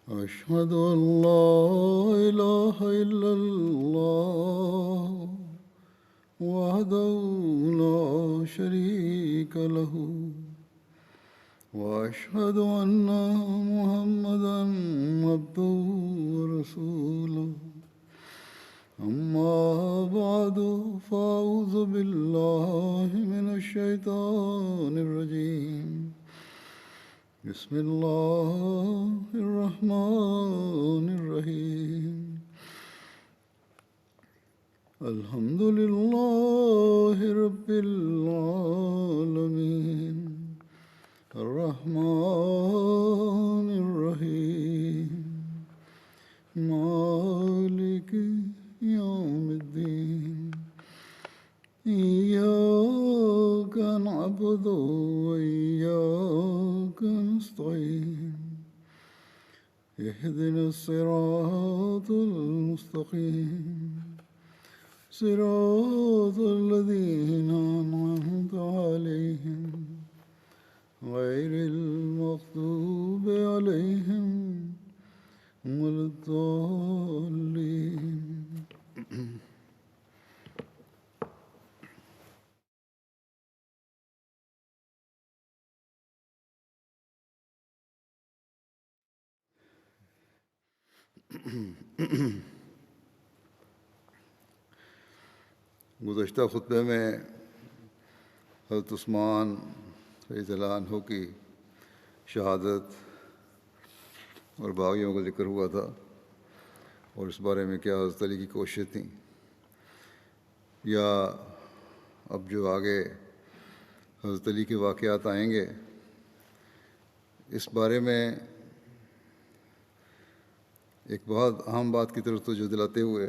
أشهد أن لا إله إلا الله وحده لا شريك له وأشهد أن محمدا عبده ورسوله أما بعد فأعوذ بالله من الشيطان الرجيم بسم الله الرحمن الرحيم الحمد لله رب العالمين الرحمن الرحيم مالك يوم الدين إياك نعبد وإياك نستعين اهدنا الصراط المستقيم صراط الذين أنعمت عليهم غير المغضوب عليهم ولا الضالين. گزشتہ خطبے میں حضرت عثمان رضی اللہ عنہ کی شہادت اور باغیوں کا ذکر ہوا تھا، اور اس بارے میں کیا حضرت علی کی کوششیں تھیں، یا اب جو آگے حضرت علی کے واقعات آئیں گے اس بارے میں ایک بہت اہم بات کی طرف توجہ دلاتے ہوئے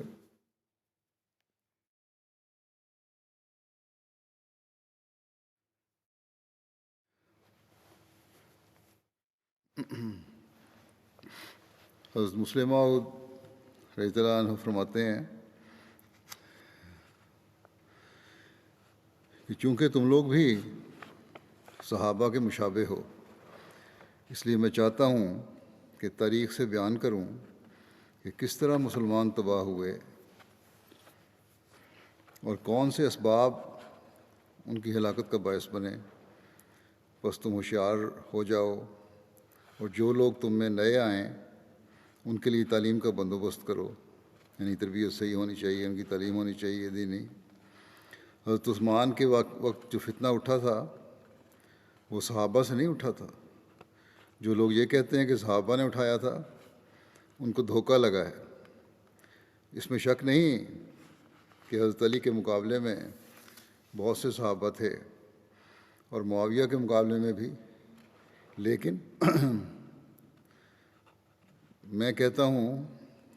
حضرت مسلم موعود رضی اللہ عنہ فرماتے ہیں کہ چونکہ تم لوگ بھی صحابہ کے مشابہ ہو، اس لیے میں چاہتا ہوں کہ تاریخ سے بیان کروں کہ کس طرح مسلمان تباہ ہوئے اور کون سے اسباب ان کی ہلاکت کا باعث بنے۔ بس تم ہوشیار ہو جاؤ، اور جو لوگ تم میں نئے آئیں ان کے لیے تعلیم کا بندوبست کرو، یعنی تربیت صحیح ہونی چاہیے، ان کی تعلیم ہونی چاہیے دینی۔ حضرت عثمان کے وقت جو فتنہ اٹھا تھا وہ صحابہ سے نہیں اٹھا تھا۔ جو لوگ یہ کہتے ہیں کہ صحابہ نے اٹھایا تھا ان کو دھوکہ لگا ہے۔ اس میں شک نہیں کہ حضرت علی کے مقابلے میں بہت سے صحابہ تھے اور معاویہ کے مقابلے میں بھی، لیکن میں کہتا ہوں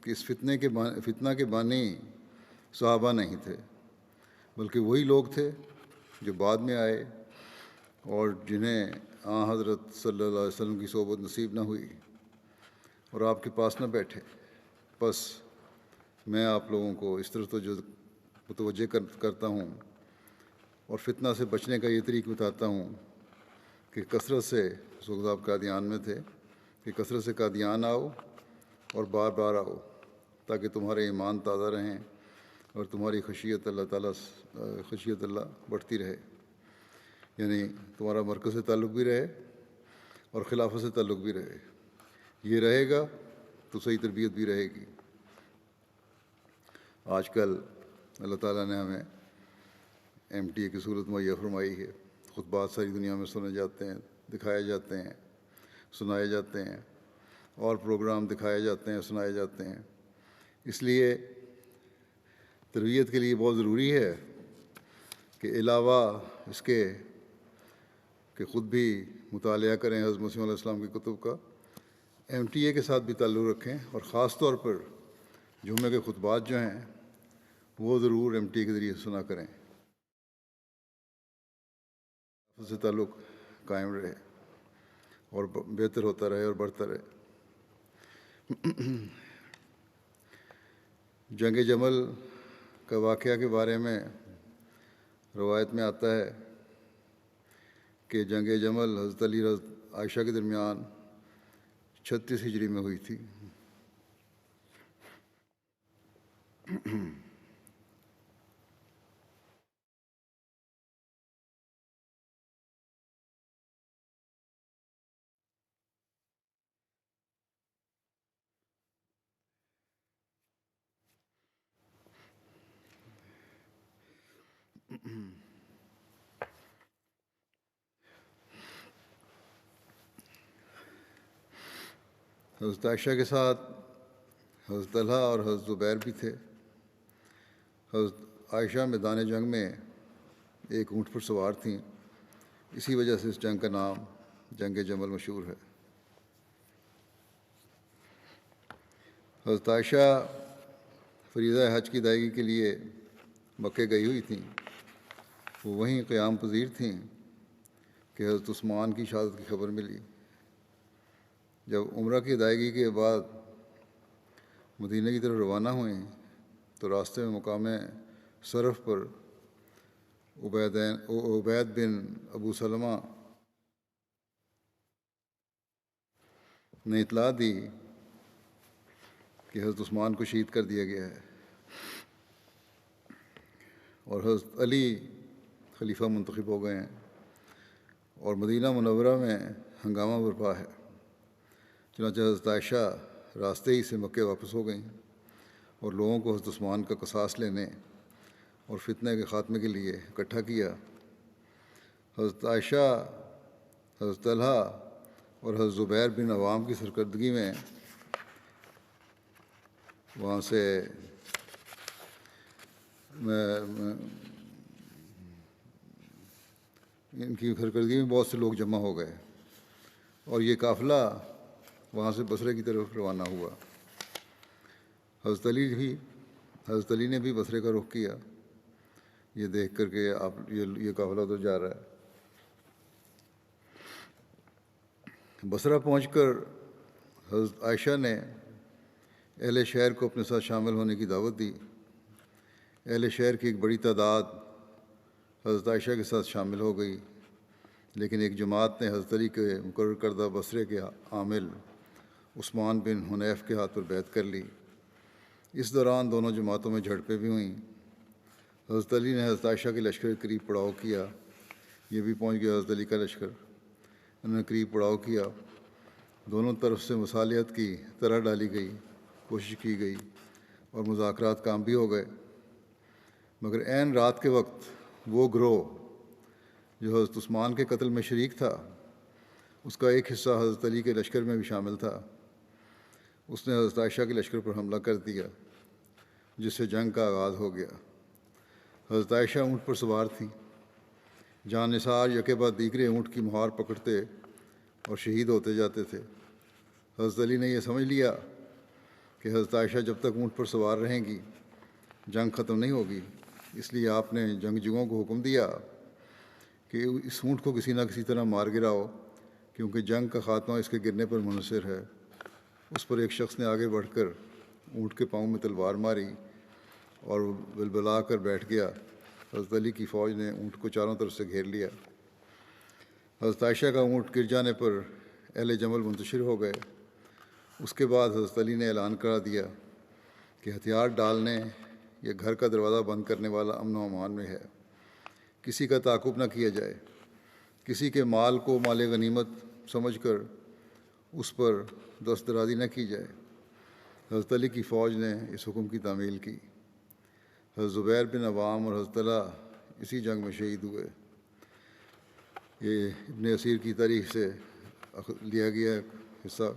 کہ اس فتنہ کے بانی صحابہ نہیں تھے، بلکہ وہی لوگ تھے جو بعد میں آئے اور جنہیں حضرت صلی اللہ علیہ وسلم کی صحبت نصیب نہ ہوئی اور آپ کے پاس نہ بیٹھے۔ بس میں آپ لوگوں کو اس طرح متوجہ کرتا ہوں اور فتنہ سے بچنے کا یہ طریق بتاتا ہوں کہ کثرت سے صاحب قادیان میں تھے کہ کثرت سے قادیان آؤ اور بار بار آؤ تاکہ تمہارے ایمان تازہ رہیں اور تمہاری خشیت اللہ بڑھتی رہے، یعنی تمہارا مرکز سے تعلق بھی رہے اور خلافت سے تعلق بھی رہے۔ یہ رہے گا تو صحیح تربیت بھی رہے گی۔ آج کل اللہ تعالیٰ نے ہمیں MTA کی صورت مہیا فرمائی ہے، خطبات ساری دنیا میں سنے جاتے ہیں، دکھائے جاتے ہیں، سنائے جاتے ہیں، اور پروگرام دکھائے جاتے ہیں، سنائے جاتے ہیں۔ اس لیے تربیت کے لیے بہت ضروری ہے کہ علاوہ اس کے کہ خود بھی مطالعہ کریں حضرت مسیح علیہ السلام کی کتب کا، MTA کے ساتھ بھی تعلق رکھیں، اور خاص طور پر جمعے کے خطبات جو ہیں وہ ضرور MTA کے ذریعے سنا کریں، اس سے تعلق قائم رہے اور بہتر ہوتا رہے اور بڑھتا رہے۔ جنگ جمل کا واقعہ کے بارے میں روایت میں آتا ہے کہ جنگ جمل حضرت علی عائشہ کے درمیان 36 ہجری میں ہوئی تھی۔ حضرت عائشہ کے ساتھ حضرت طلحہ اور حضرت زبیر بھی تھے۔ حضرت عائشہ میدان جنگ میں ایک اونٹ پر سوار تھیں، اسی وجہ سے اس جنگ کا نام جنگ جمل مشہور ہے۔ حضرت عائشہ فریضہ حج کی ادائیگی کے لیے مکے گئی ہوئی تھیں۔ وہ وہیں قیام پذیر تھیں کہ حضرت عثمان کی شہادت کی خبر ملی۔ جب عمرہ کی ادائیگی کے بعد مدینہ کی طرف روانہ ہوئیں تو راستے میں مقام صرف پر عبید بن ابو سلمہ نے اطلاع دی کہ حضرت عثمان کو شہید کر دیا گیا ہے اور حضرت علی خلیفہ منتخب ہو گئے ہیں اور مدینہ منورہ میں ہنگامہ برپا ہے۔ چنانچہ حضرت عائشہ راستے ہی سے مکے واپس ہو گئیں اور لوگوں کو حضرت عثمان کا قصاص لینے اور فتنہ کے خاتمے کے لیے اکٹھا کیا۔ حضرت عائشہ، حضرت طلحہ اور حضرت زبیر بن عوام کی سرکردگی میں وہاں سے ان کی سرکردگی میں بہت سے لوگ جمع ہو گئے اور یہ قافلہ وہاں سے بصرے کی طرف روانہ ہوا۔ حضرت علی نے بھی بصرے کا رخ کیا، یہ دیکھ کر کہ یہ قافلہ ادھر جا رہا ہے۔ بصرہ پہنچ کر حضرت عائشہ نے اہل شہر کو اپنے ساتھ شامل ہونے کی دعوت دی۔ اہل شہر کی ایک بڑی تعداد حضرت عائشہ کے ساتھ شامل ہو گئی، لیکن ایک جماعت نے حضرت علی کے مقرر کردہ بصرے کے عامل عثمان بن حنیف کے ہاتھ پر بیعت کر لی۔ اس دوران دونوں جماعتوں میں جھڑپیں بھی ہوئیں۔ حضرت علی نے حضرت عائشہ کے لشکر کے قریب پڑاؤ کیا، یہ بھی پہنچ گیا حضرت علی کا لشکر، انہوں نے قریب پڑاؤ کیا۔ دونوں طرف سے مصالحت کی طرح ڈالی گئی، کوشش کی گئی اور مذاکرات کام بھی ہو گئے، مگر عین رات کے وقت وہ گروہ جو حضرت عثمان کے قتل میں شریک تھا، اس کا ایک حصہ حضرت علی کے لشکر میں بھی شامل تھا۔ اس نے حضرت عائشہ کے لشکر پر حملہ کر دیا، جس سے جنگ کا آغاز ہو گیا۔ حضرت عائشہ اونٹ پر سوار تھیں، جان نثار یکے بعد دیگرے اونٹ کی مہار پکڑتے اور شہید ہوتے جاتے تھے۔ حضرت علی نے یہ سمجھ لیا کہ حضرت عائشہ جب تک اونٹ پر سوار رہیں گی جنگ ختم نہیں ہوگی، اس لیے آپ نے جنگجوؤں کو حکم دیا کہ اس اونٹ کو کسی نہ کسی طرح مار گراؤ، کیونکہ جنگ کا خاتمہ اس کے گرنے پر منحصر ہے۔ اس پر ایک شخص نے آگے بڑھ کر اونٹ کے پاؤں میں تلوار ماری اور وہ بلبلا کر بیٹھ گیا۔ حضرت علی کی فوج نے اونٹ کو چاروں طرف سے گھیر لیا۔ حضرت عائشہ کا اونٹ گر جانے پر اہل جمل منتشر ہو گئے۔ اس کے بعد حضرت علی نے اعلان کرا دیا کہ ہتھیار ڈالنے یا گھر کا دروازہ بند کرنے والا امن و امان میں ہے، کسی کا تعاقب نہ کیا جائے، کسی کے مال کو مال غنیمت سمجھ کر اس پر دست درازی نہ کی جائے۔ حضرت علی کی فوج نے اس حکم کی تعمیل کی۔ حضرت زبیر بن عوام اور حضرت طلحہ اسی جنگ میں شہید ہوئے۔ یہ ابن اسیر کی تاریخ سے لیا گیا حصہ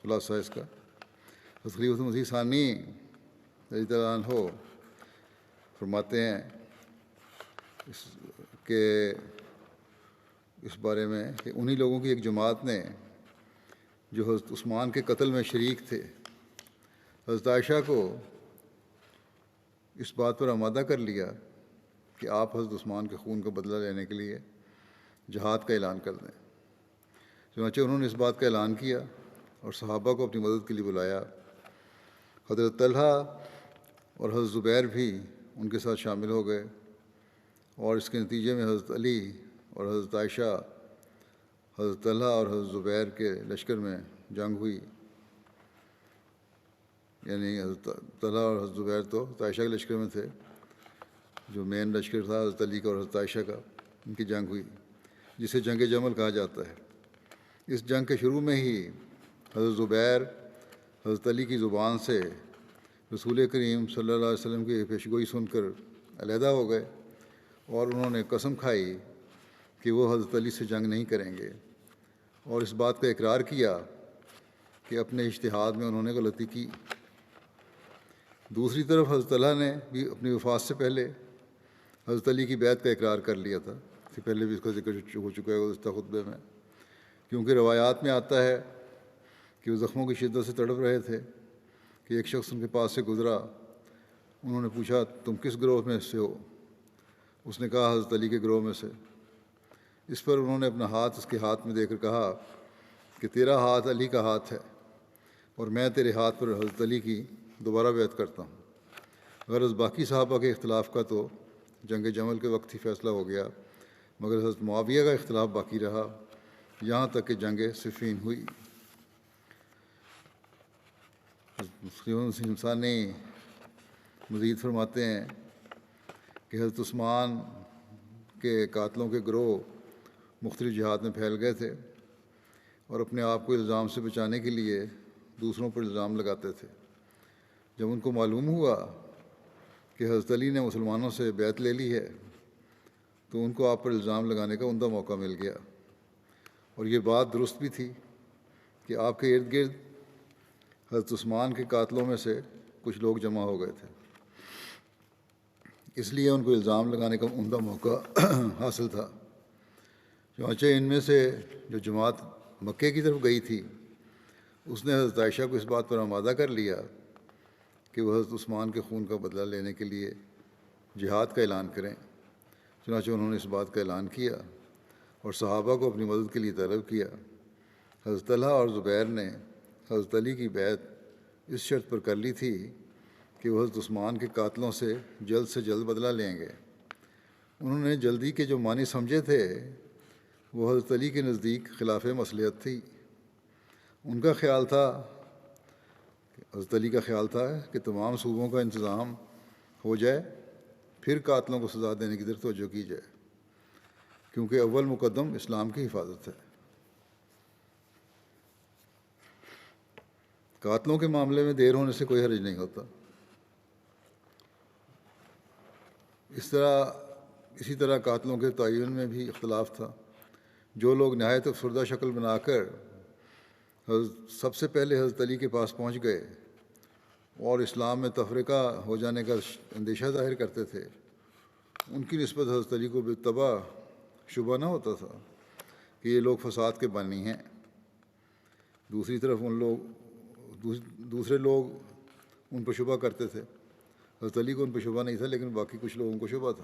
خلاصہ اس کا۔ حضرت خلیفۃ مسیح ثانی رضی اللہ عنہ فرماتے ہیں کہ اس بارے میں کہ انہی لوگوں کی ایک جماعت نے جو حضرت عثمان کے قتل میں شریک تھے، حضرت عائشہ کو اس بات پر آمادہ کر لیا کہ آپ حضرت عثمان کے خون کا بدلہ لینے کے لیے جہاد کا اعلان کر دیں۔ چنانچہ انہوں نے اس بات کا اعلان کیا اور صحابہ کو اپنی مدد کے لیے بلایا۔ حضرت طلحہ اور حضرت زبیر بھی ان کے ساتھ شامل ہو گئے اور اس کے نتیجے میں حضرت علی اور حضرت عائشہ حضرت طلحہ اور حضرت زبیر کے لشکر میں جنگ ہوئی، یعنی حضرت طلحہ اور حضرت زبیر تو حضرت عائشہ کے لشکر میں تھے، جو مین لشکر تھا حضرت علی کا اور حضرت عائشہ کا، ان کی جنگ ہوئی جسے جنگ جمل کہا جاتا ہے۔ اس جنگ کے شروع میں ہی حضرت زبیر حضرت علی کی زبان سے رسول کریم صلی اللہ علیہ وسلم کی پیشگوئی سن کر علیحدہ ہو گئے، اور انہوں نے قسم کھائی کہ وہ حضرت علی سے جنگ نہیں کریں گے، اور اس بات کا اقرار کیا کہ اپنے اجتہاد میں انہوں نے غلطی کی۔ دوسری طرف حضرت طلحہ نے بھی اپنی وفات سے پہلے حضرت علی کی بیعت کا اقرار کر لیا تھا، اس سے پہلے بھی اس کا ذکر ہو چکا ہے گزشتہ خطبے میں، کیونکہ روایات میں آتا ہے کہ وہ زخموں کی شدت سے تڑپ رہے تھے کہ ایک شخص ان کے پاس سے گزرا۔ انہوں نے پوچھا تم کس گروہ میں سے ہو؟ اس نے کہا حضرت علی کے گروہ میں سے۔ اس پر انہوں نے اپنا ہاتھ اس کے ہاتھ میں دے کر کہا کہ تیرا ہاتھ علی کا ہاتھ ہے، اور میں تیرے ہاتھ پر حضرت علی کی دوبارہ بیعت کرتا ہوں۔ غرض باقی صحابہ کے اختلاف کا تو جنگ جمل کے وقت ہی فیصلہ ہو گیا، مگر حضرت معاویہ کا اختلاف باقی رہا یہاں تک کہ جنگ صفین ہوئی۔ ثانی مزید فرماتے ہیں کہ حضرت عثمان کے قاتلوں کے گروہ مختلف جہات میں پھیل گئے تھے اور اپنے آپ کو الزام سے بچانے کے لیے دوسروں پر الزام لگاتے تھے۔ جب ان کو معلوم ہوا کہ حضرت علی نے مسلمانوں سے بیعت لے لی ہے تو ان کو آپ پر الزام لگانے کا عمدہ موقع مل گیا، اور یہ بات درست بھی تھی کہ آپ کے ارد گرد حضرت عثمان کے قاتلوں میں سے کچھ لوگ جمع ہو گئے تھے، اس لیے ان کو الزام لگانے کا عمدہ موقع حاصل تھا۔ چنانچہ ان میں سے جو جماعت مکے کی طرف گئی تھی اس نے حضرت عائشہ کو اس بات پر آمادہ کر لیا کہ وہ حضرت عثمان کے خون کا بدلہ لینے کے لیے جہاد کا اعلان کریں۔ چنانچہ انہوں نے اس بات کا اعلان کیا اور صحابہ کو اپنی مدد کے لیے طلب کیا۔ حضرت طلحہ اور زبیر نے حضرت علی کی بیعت اس شرط پر کر لی تھی کہ وہ حضرت عثمان کے قاتلوں سے جلد بدلہ لیں گے۔ انہوں نے جلدی کے جو معنی سمجھے تھے وہ حضرت علی کے نزدیک خلاف مصلحت تھی۔ ان کا خیال تھا، حضرت علی کا خیال تھا کہ تمام صوبوں کا انتظام ہو جائے پھر قاتلوں کو سزا دینے کی طرف توجہ کی جائے، کیونکہ اول مقدم اسلام کی حفاظت ہے۔ قاتلوں کے معاملے میں دیر ہونے سے کوئی حرج نہیں ہوتا۔ اسی طرح قاتلوں کے تعین میں بھی اختلاف تھا۔ جو لوگ نہایت افسردہ شکل بنا کر سب سے پہلے حضرت علی کے پاس پہنچ گئے اور اسلام میں تفرقہ ہو جانے کا اندیشہ ظاہر کرتے تھے، ان کی نسبت حضرت علی کو بالطبع شبہ نہ ہوتا تھا کہ یہ لوگ فساد کے بانی ہیں۔ دوسری طرف دوسرے لوگ ان پر شبہ کرتے تھے۔ حضرت علی کو ان پر شبہ نہیں تھا، لیکن باقی کچھ لوگوں کو شبہ تھا۔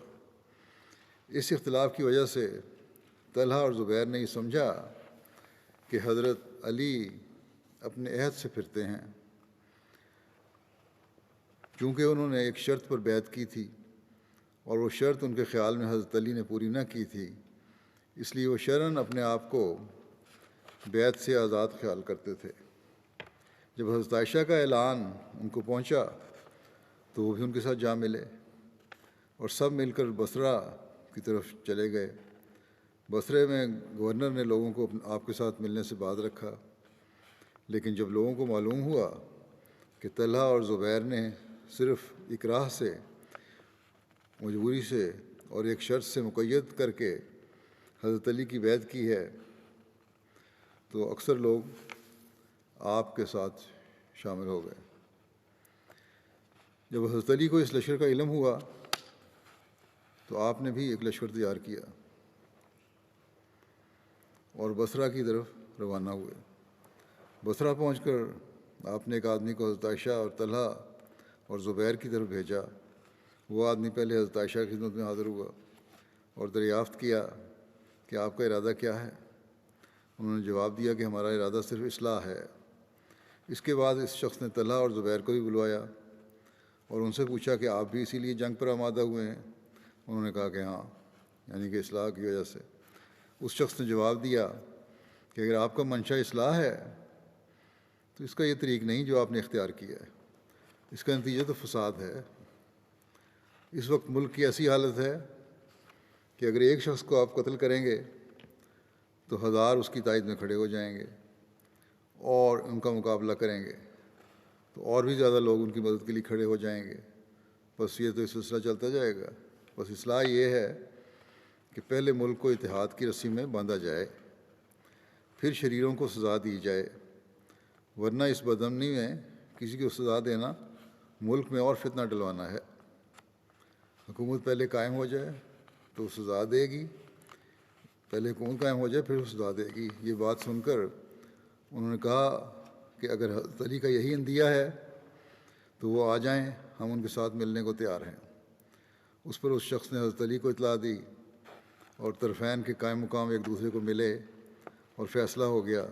اس اختلاف کی وجہ سے طلحہ اور زبیر نے یہ سمجھا کہ حضرت علی اپنے عہد سے پھرتے ہیں، چونکہ انہوں نے ایک شرط پر بیعت کی تھی اور وہ شرط ان کے خیال میں حضرت علی نے پوری نہ کی تھی، اس لیے وہ شرعاً اپنے آپ کو بیعت سے آزاد خیال کرتے تھے۔ جب حضرت عائشہ کا اعلان ان کو پہنچا تو وہ بھی ان کے ساتھ جا ملے اور سب مل کر بصرہ کی طرف چلے گئے۔ بصرے میں گورنر نے لوگوں کو آپ کے ساتھ ملنے سے باز رکھا، لیکن جب لوگوں کو معلوم ہوا کہ طلحہ اور زبیر نے صرف اکراہ سے، مجبوری سے اور ایک شرط سے مقید کر کے حضرت علی کی بیعت کی ہے، تو اکثر لوگ آپ کے ساتھ شامل ہو گئے۔ جب حضرت علی کو اس لشکر کا علم ہوا تو آپ نے بھی ایک لشکر تیار کیا اور بصرہ کی طرف روانہ ہوئے۔ بصرہ پہنچ کر آپ نے ایک آدمی کو حضرت عائشہ اور طلحہ اور زبیر کی طرف بھیجا۔ وہ آدمی پہلے حضرت عائشہ کی خدمت میں حاضر ہوا اور دریافت کیا کہ آپ کا ارادہ کیا ہے۔ انہوں نے جواب دیا کہ ہمارا ارادہ صرف اصلاح ہے۔ اس کے بعد اس شخص نے طلحہ اور زبیر کو بھی بلوایا اور ان سے پوچھا کہ آپ بھی اسی لیے جنگ پر آمادہ ہوئے ہیں؟ انہوں نے کہا کہ ہاں، یعنی کہ اصلاح کی وجہ سے۔ اس شخص نے جواب دیا کہ اگر آپ کا منشا اصلاح ہے تو اس کا یہ طریق نہیں جو آپ نے اختیار کیا ہے، اس کا نتیجہ تو فساد ہے۔ اس وقت ملک کی ایسی حالت ہے کہ اگر ایک شخص کو آپ قتل کریں گے تو 1000 اس کی تائید میں کھڑے ہو جائیں گے اور ان کا مقابلہ کریں گے، تو اور بھی زیادہ لوگ ان کی مدد کے لیے کھڑے ہو جائیں گے۔ بس یہ تو سلسلہ چلتا جائے گا۔ بس اصلاح یہ ہے کہ پہلے ملک کو اتحاد کی رسی میں باندھا جائے، پھر شریروں کو سزا دی جائے، ورنہ اس بدامنی میں کسی کو سزا دینا ملک میں اور فتنہ ڈلوانا ہے۔ حکومت پہلے قائم ہو جائے تو سزا دے گی، پہلے حکومت قائم ہو جائے پھر وہ سزا دے گی۔ یہ بات سن کر انہوں نے کہا کہ اگر حضرت علی کا یہی اندیہ ہے تو وہ آ جائیں، ہم ان کے ساتھ ملنے کو تیار ہیں۔ اس پر اس شخص نے حضرت علی کو اطلاع دی اور طرفین کے قائم مقام ایک دوسرے کو ملے اور فیصلہ ہو گیا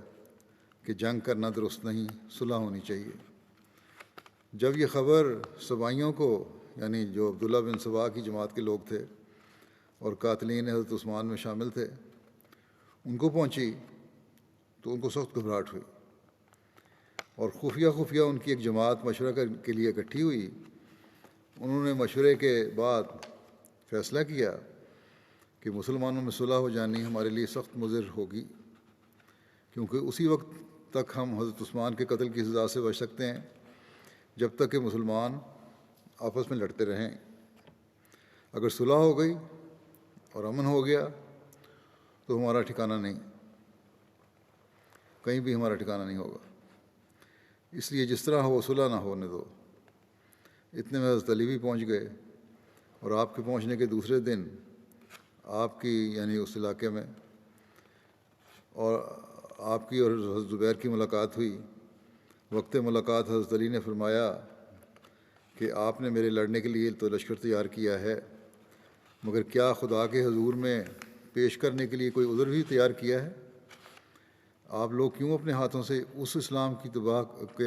کہ جنگ کرنا درست نہیں، صلح ہونی چاہیے۔ جب یہ خبر سبائیوں کو، یعنی جو عبداللہ بن سبا کی جماعت کے لوگ تھے اور قاتلین حضرت عثمان میں شامل تھے، ان کو پہنچی تو ان کو سخت گھبراہٹ ہوئی اور خفیہ خفیہ ان کی ایک جماعت مشورہ کے لیے اکٹھی ہوئی۔ انہوں نے مشورے کے بعد فیصلہ کیا کہ مسلمانوں میں صلح ہو جانی ہمارے لیے سخت مضر ہوگی، کیونکہ اسی وقت تک ہم حضرت عثمان کے قتل کی سزا سے بچ سکتے ہیں جب تک کہ مسلمان آپس میں لڑتے رہیں۔ اگر صلح ہو گئی اور امن ہو گیا تو ہمارا ٹھکانہ نہیں، کہیں بھی ہمارا ٹھکانہ نہیں ہوگا، اس لیے جس طرح ہو صلح نہ ہونے دو۔ اتنے میں حضرت علی بھی پہنچ گئے اور آپ کے پہنچنے کے دوسرے دن آپ کی، یعنی اس علاقے میں، اور آپ کی اور حضرت زبیر کی ملاقات ہوئی۔ وقت ملاقات حضرت علی نے فرمایا کہ آپ نے میرے لڑنے کے لیے تو لشکر تیار کیا ہے، مگر کیا خدا کے حضور میں پیش کرنے کے لیے کوئی عذر بھی تیار کیا ہے؟ آپ لوگ کیوں اپنے ہاتھوں سے اس اسلام کی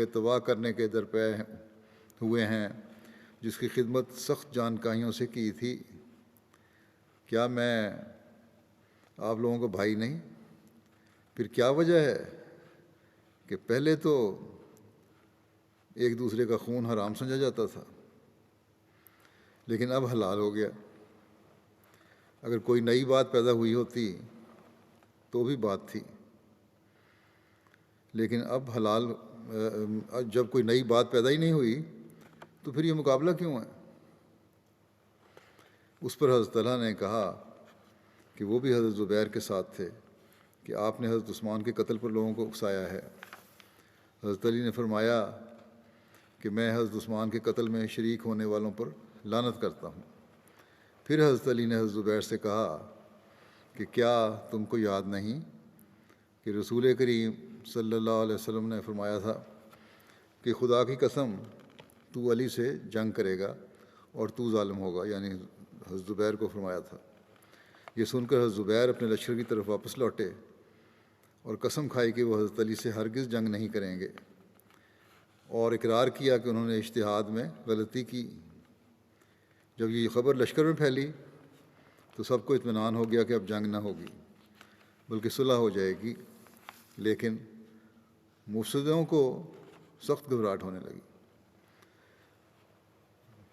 تباہ کرنے کے درپے ہوئے ہیں جس کی خدمت سخت جانکاہیوں سے کی تھی؟ کیا میں آپ لوگوں کا بھائی نہیں؟ پھر کیا وجہ ہے کہ پہلے تو ایک دوسرے کا خون حرام سمجھا جاتا تھا لیکن اب حلال ہو گیا؟ اگر کوئی نئی بات پیدا ہوئی ہوتی تو بھی بات تھی، لیکن اب حلال، جب کوئی نئی بات پیدا ہی نہیں ہوئی تو پھر یہ مقابلہ کیوں ہے؟ اس پر حضرت طلحہ نے کہا کہ وہ بھی حضرت زبیر کے ساتھ تھے کہ آپ نے حضرت عثمان کے قتل پر لوگوں کو اکسایا ہے۔ حضرت علی نے فرمایا کہ میں حضرت عثمان کے قتل میں شریک ہونے والوں پر لعنت کرتا ہوں۔ پھر حضرت علی نے حضرت زبیر سے کہا کہ کیا تم کو یاد نہیں کہ رسول کریم صلی اللہ علیہ وسلم نے فرمایا تھا کہ خدا کی قسم تو علی سے جنگ کرے گا اور تو ظالم ہوگا، یعنی حضرت زبیر کو فرمایا تھا۔ یہ سن کر حضرت زبیر اپنے لشکر کی طرف واپس لوٹے اور قسم کھائی کہ وہ حضرت علی سے ہرگز جنگ نہیں کریں گے، اور اقرار کیا کہ انہوں نے اجتہاد میں غلطی کی۔ جب یہ خبر لشکر میں پھیلی تو سب کو اطمینان ہو گیا کہ اب جنگ نہ ہوگی بلکہ صلح ہو جائے گی، لیکن مفسدوں کو سخت گھبراہٹ ہونے لگی۔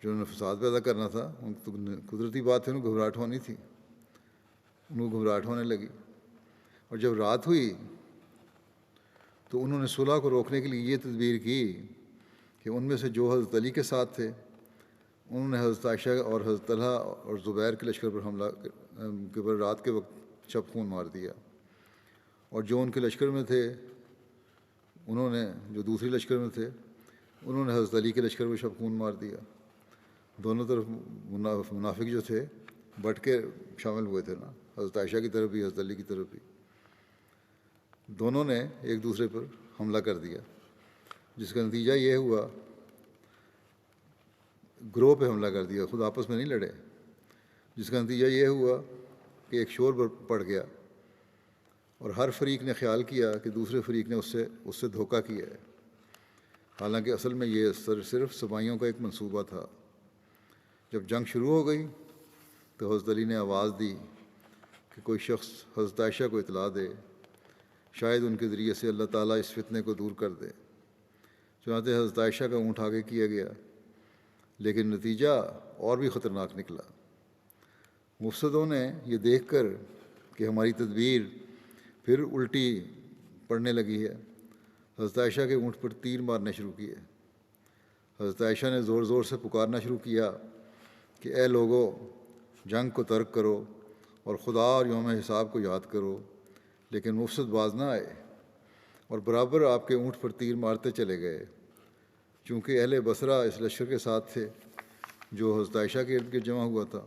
جنہوں نے فساد پیدا کرنا تھا ان کو قدرتی بات ہے، انہیں گھبراہٹ ہونی تھی، ان کو گھبراہٹ ہونے لگی۔ اور جب رات ہوئی تو انہوں نے صلح کو روکنے کے لیے یہ تدبیر کی کہ ان میں سے جو حضرت علی کے ساتھ تھے انہوں نے حضرت عائشہ اور حضرت طلحہ اور زبیر کے لشکر پر حملہ کے پر رات کے وقت چھپ خون مار دیا، اور جو ان کے لشکر میں تھے انہوں نے، جو دوسری لشکر میں تھے انہوں نے حضرت علی کے لشکر میں چھپ خون مار دیا۔ دونوں طرف منافق جو تھے بٹ کے شامل ہوئے تھے نا، حضرت عائشہ کی طرف بھی حضرت علی کی طرف بھی، دونوں نے ایک دوسرے پر حملہ کر دیا، جس کا نتیجہ یہ ہوا، گروہ پہ حملہ کر دیا، خود آپس میں نہیں لڑے، جس کا نتیجہ یہ ہوا کہ ایک شور پڑ گیا اور ہر فریق نے خیال کیا کہ دوسرے فریق نے اس سے دھوکہ کیا ہے، حالانکہ اصل میں یہ صرف سپاہیوں کا ایک منصوبہ تھا۔ جب جنگ شروع ہو گئی تو حضرت علی نے آواز دی کہ کوئی شخص حضرت عائشہ کو اطلاع دے، شاید ان کے ذریعے سے اللہ تعالیٰ اس فتنے کو دور کر دے۔ چنانچہ حضرت عائشہ کا اونٹ آگے کیا گیا، لیکن نتیجہ اور بھی خطرناک نکلا۔ مفسدوں نے یہ دیکھ کر کہ ہماری تدبیر پھر الٹی پڑنے لگی ہے، حضرت عائشہ کے اونٹ پر تیر مارنے شروع کیے۔ حضرت عائشہ نے زور زور سے پکارنا شروع کیا کہ اے لوگو، جنگ کو ترک کرو اور خدا اور یوم حساب کو یاد کرو، لیکن مفسد باز نہ آئے اور برابر آپ کے اونٹ پر تیر مارتے چلے گئے۔ چونکہ اہل بصرہ اس لشکر کے ساتھ تھے جو حضرت عائشہ کے ارد گرد جمع ہوا تھا،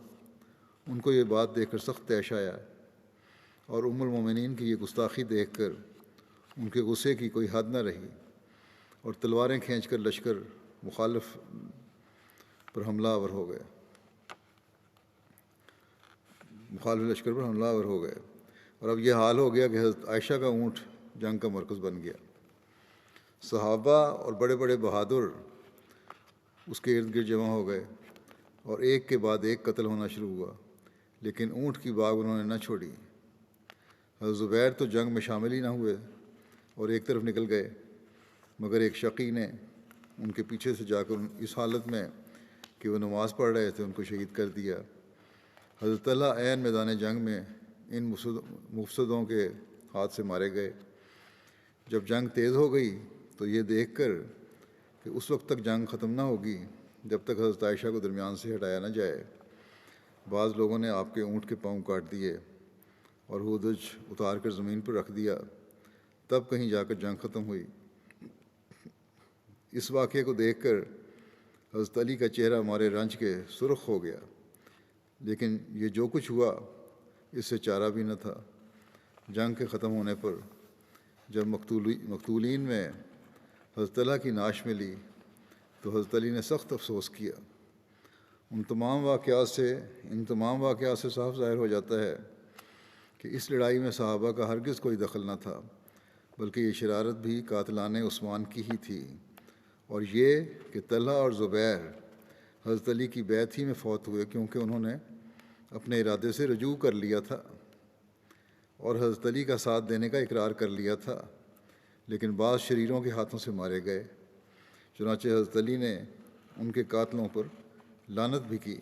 ان کو یہ بات دیکھ کر سخت طیش آیا، اور ام المومنین کی یہ گستاخی دیکھ کر ان کے غصے کی کوئی حد نہ رہی، اور تلواریں کھینچ کر لشکر مخالف پر حملہ آور ہو گئے اور اب یہ حال ہو گیا کہ حضرت عائشہ کا اونٹ جنگ کا مرکز بن گیا۔ صحابہ اور بڑے بڑے بہادر اس کے ارد گرد جمع ہو گئے اور ایک کے بعد ایک قتل ہونا شروع ہوا، لیکن اونٹ کی باغ انہوں نے نہ چھوڑی۔ حضرت زبیر تو جنگ میں شامل ہی نہ ہوئے اور ایک طرف نکل گئے، مگر ایک شقی نے ان کے پیچھے سے جا کر اس حالت میں کہ وہ نماز پڑھ رہے تھے ان کو شہید کر دیا۔ حضرت طلحہ عین میدان جنگ میں ان مفسدوں کے ہاتھ سے مارے گئے۔ جب جنگ تیز ہو گئی تو یہ دیکھ کر کہ اس وقت تک جنگ ختم نہ ہوگی جب تک حضرت عائشہ کو درمیان سے ہٹایا نہ جائے، بعض لوگوں نے آپ کے اونٹ کے پاؤں کاٹ دیے اور ہودج اتار کر زمین پر رکھ دیا، تب کہیں جا کر جنگ ختم ہوئی۔ اس واقعے کو دیکھ کر حضرت علی کا چہرہ ہمارے رنج کے سرخ ہو گیا، لیکن یہ جو کچھ ہوا اس سے چارہ بھی نہ تھا۔ جنگ کے ختم ہونے پر جب مقتولین میں حضرت طلحہ کی نعش ملی تو حضرت علی نے سخت افسوس کیا۔ ان تمام واقعات سے صاف ظاہر ہو جاتا ہے کہ اس لڑائی میں صحابہ کا ہرگز کوئی دخل نہ تھا، بلکہ یہ شرارت بھی قاتلان عثمان کی ہی تھی، اور یہ کہ طلحہ اور زبیر حضرت علی کی بیعت ہی میں فوت ہوئے کیونکہ انہوں نے اپنے ارادے سے رجوع کر لیا تھا اور حضرت علی کا ساتھ دینے کا اقرار کر لیا تھا، لیکن بعض شریروں کے ہاتھوں سے مارے گئے۔ چنانچہ حضرت علی نے ان کے قاتلوں پر لعنت بھی کی۔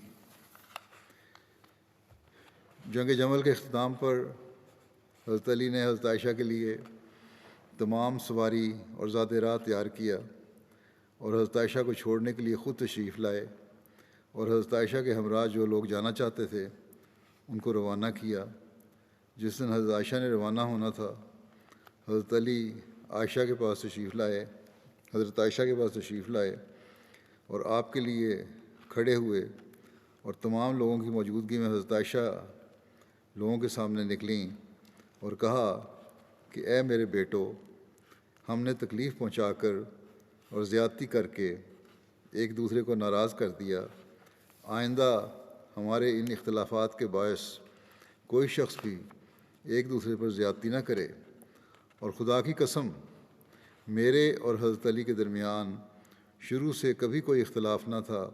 جنگ جمل کے اختتام پر حضرت علی نے حضرت عائشہ کے لیے تمام سواری اور ذات راہ تیار کیا اور حضرت عائشہ کو چھوڑنے کے لیے خود تشریف لائے، اور حضرت عائشہ کے ہمراہ جو لوگ جانا چاہتے تھے ان کو روانہ کیا۔ جس دن حضرت عائشہ نے روانہ ہونا تھا، حضرت عائشہ کے پاس تشریف لائے اور آپ کے لیے کھڑے ہوئے، اور تمام لوگوں کی موجودگی میں حضرت عائشہ لوگوں کے سامنے نکلیں اور کہا کہ اے میرے بیٹو، ہم نے تکلیف پہنچا کر اور زیادتی کر کے ایک دوسرے کو ناراض کر دیا، آئندہ ہمارے ان اختلافات کے باعث کوئی شخص بھی ایک دوسرے پر زیادتی نہ کرے، اور خدا کی قسم میرے اور حضرت علی کے درمیان شروع سے کبھی کوئی اختلاف نہ تھا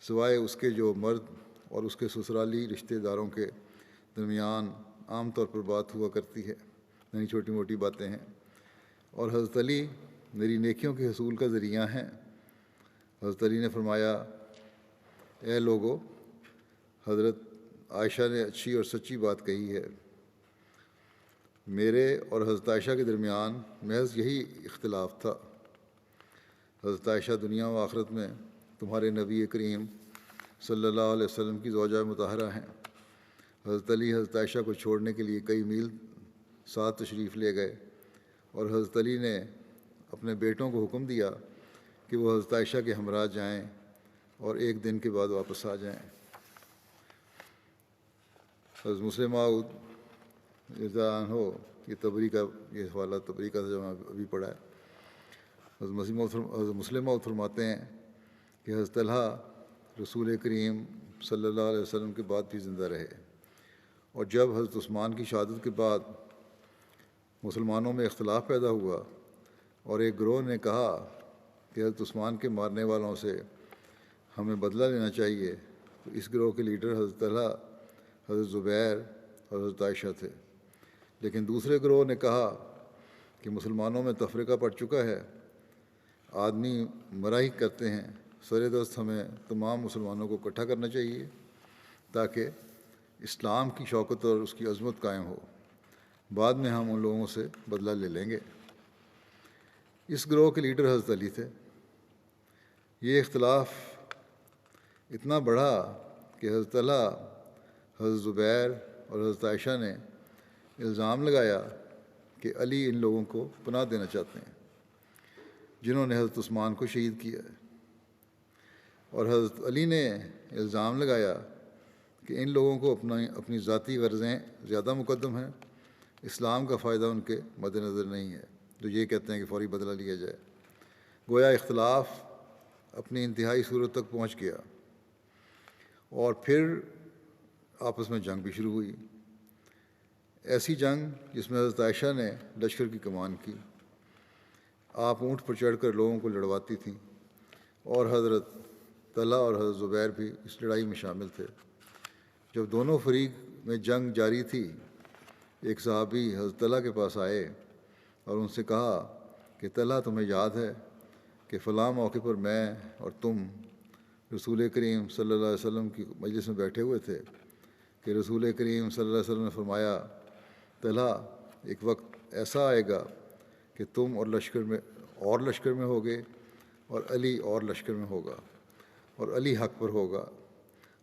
سوائے اس کے جو مرد اور اس کے سسرالی رشتہ داروں کے درمیان عام طور پر بات ہوا کرتی ہے، یعنی چھوٹی موٹی باتیں ہیں، اور حضرت علی میری نیکیوں کے حصول کا ذریعہ ہیں۔ حضرت علی نے فرمایا، اے لوگو، حضرت عائشہ نے اچھی اور سچی بات کہی ہے، میرے اور حضرت عائشہ کے درمیان محض یہی اختلاف تھا۔ حضرت عائشہ دنیا و آخرت میں تمہارے نبی کریم صلی اللہ علیہ وسلم کی زوجہ مطہرہ ہیں۔ حضرت علی حضرت عائشہ کو چھوڑنے کے لیے کئی میل ساتھ تشریف لے گئے، اور حضرت علی نے اپنے بیٹوں کو حکم دیا کہ وہ حضرت عائشہ کے ہمراہ جائیں اور ایک دن کے بعد واپس آ جائیں۔ حضرت مسلم موعود رضی اللہ عنہ، یہ حوالہ تبری کا جو ابھی پڑھا ہے، حضرت مسلم موعود فرماتے ہیں کہ حضرت طلحہ رسول کریم صلی اللہ علیہ وسلم کے بعد بھی زندہ رہے، اور جب حضرت عثمان کی شہادت کے بعد مسلمانوں میں اختلاف پیدا ہوا اور ایک گروہ نے کہا کہ حضرت عثمان کے مارنے والوں سے ہمیں بدلہ لینا چاہیے، تو اس گروہ کے لیڈر حضرت طلحہ، حضرت زبیر اور حضرت عائشہ تھے۔ لیکن دوسرے گروہ نے کہا کہ مسلمانوں میں تفرقہ پڑ چکا ہے، آدمی مرائی کرتے ہیں، سر دست ہمیں تمام مسلمانوں کو اکٹھا کرنا چاہیے تاکہ اسلام کی شوکت اور اس کی عظمت قائم ہو۔ بعد میں ہم ان لوگوں سے بدلہ لے لیں گے۔ اس گروہ کے لیڈر حضرت علی تھے۔ یہ اختلاف اتنا بڑھا کہ حضرت طلحہ، حضرت زبیر اور حضرت عائشہ نے الزام لگایا کہ علی ان لوگوں کو پناہ دینا چاہتے ہیں جنہوں نے حضرت عثمان کو شہید کیا ہے، اور حضرت علی نے الزام لگایا کہ ان لوگوں کو اپنی ذاتی غرضیں زیادہ مقدم ہیں، اسلام کا فائدہ ان کے مد نظر نہیں ہے، جو یہ کہتے ہیں کہ فوری بدلہ لیا جائے۔ گویا اختلاف اپنی انتہائی صورت تک پہنچ گیا، اور پھر آپس میں جنگ بھی شروع ہوئی۔ ایسی جنگ جس میں حضرت عائشہ نے لشکر کی کمان کی، آپ اونٹ پر چڑھ کر لوگوں کو لڑواتی تھیں، اور حضرت طلحہ اور حضرت زبیر بھی اس لڑائی میں شامل تھے۔ جب دونوں فریق میں جنگ جاری تھی، ایک صحابی حضرت طلحہ کے پاس آئے اور ان سے کہا کہ طلحہ، تمہیں یاد ہے کہ فلاں موقع پر میں اور تم رسول کریم صلی اللہ علیہ وسلم کی مجلس میں بیٹھے ہوئے تھے کہ رسول کریم صلی اللہ علیہ وسلم نے فرمایا، طلحہ، ایک وقت ایسا آئے گا کہ تم اور لشکر میں ہوگے، اور علی اور لشکر میں ہوگا، اور علی حق پر ہوگا